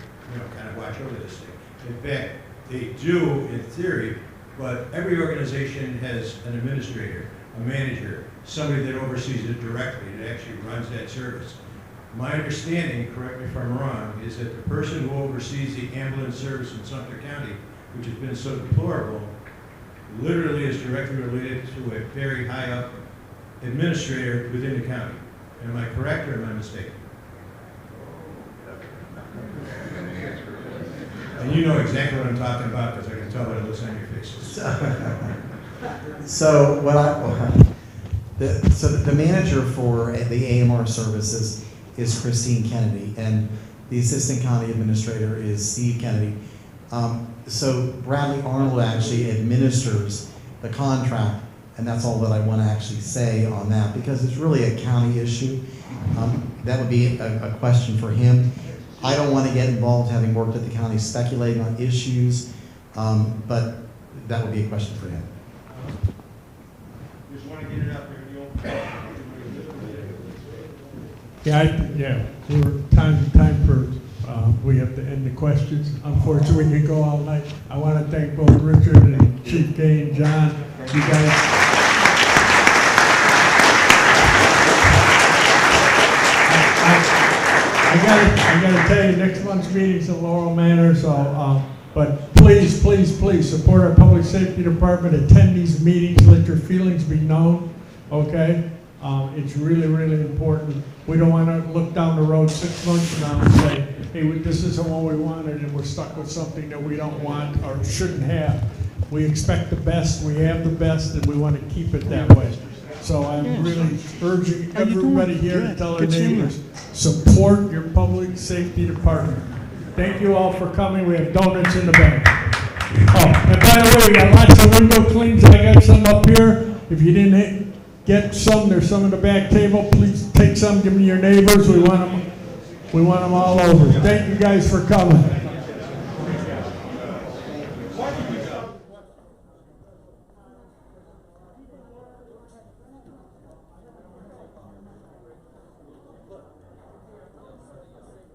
kind of watch over this thing. In fact, they do in theory, but every organization has an administrator, a manager, somebody that oversees it directly, that actually runs that service. My understanding, correct me if I'm wrong, is that the person who oversees the ambulance service in Sumter County, which has been so deplorable, literally is directly related to a very high up administrator within the county. Am I correct or am I mistaken? And you know exactly what I'm talking about because I can tell by the looks on your faces. So the manager for the AMR services is Christine Kennedy, and the assistant county administrator is Steve Kennedy. So Bradley Arnold actually administers the contract, and that's all that I want to actually say on that because it's really a county issue. That would be a question for him. I don't want to get involved, having worked at the county, speculating on issues, but that would be a question for him. Just want to get it out there. Yeah, we're time for, we have to end the questions. Unfortunately, we could go all night. I want to thank both Richard and Chief Cain, John, you guys. I gotta tell you, next month's meeting's at Laurel Manor, so, but please support our public safety department, attend these meetings, let your feelings be known, okay? It's really important. We don't want to look down the road 6 months from now and say, hey, this isn't what we wanted and we're stuck with something that we don't want or shouldn't have. We expect the best, we have the best, and we want to keep it that way. So I'm really urging everybody here to tell our neighbors, support your public safety department. Thank you all for coming. We have donuts in the back. Oh, and by the way, we got lots of window cleans. I got some up here. If you didn't get some, there's some in the back table. Please take some, give them to your neighbors. We want them all over. Thank you guys for coming.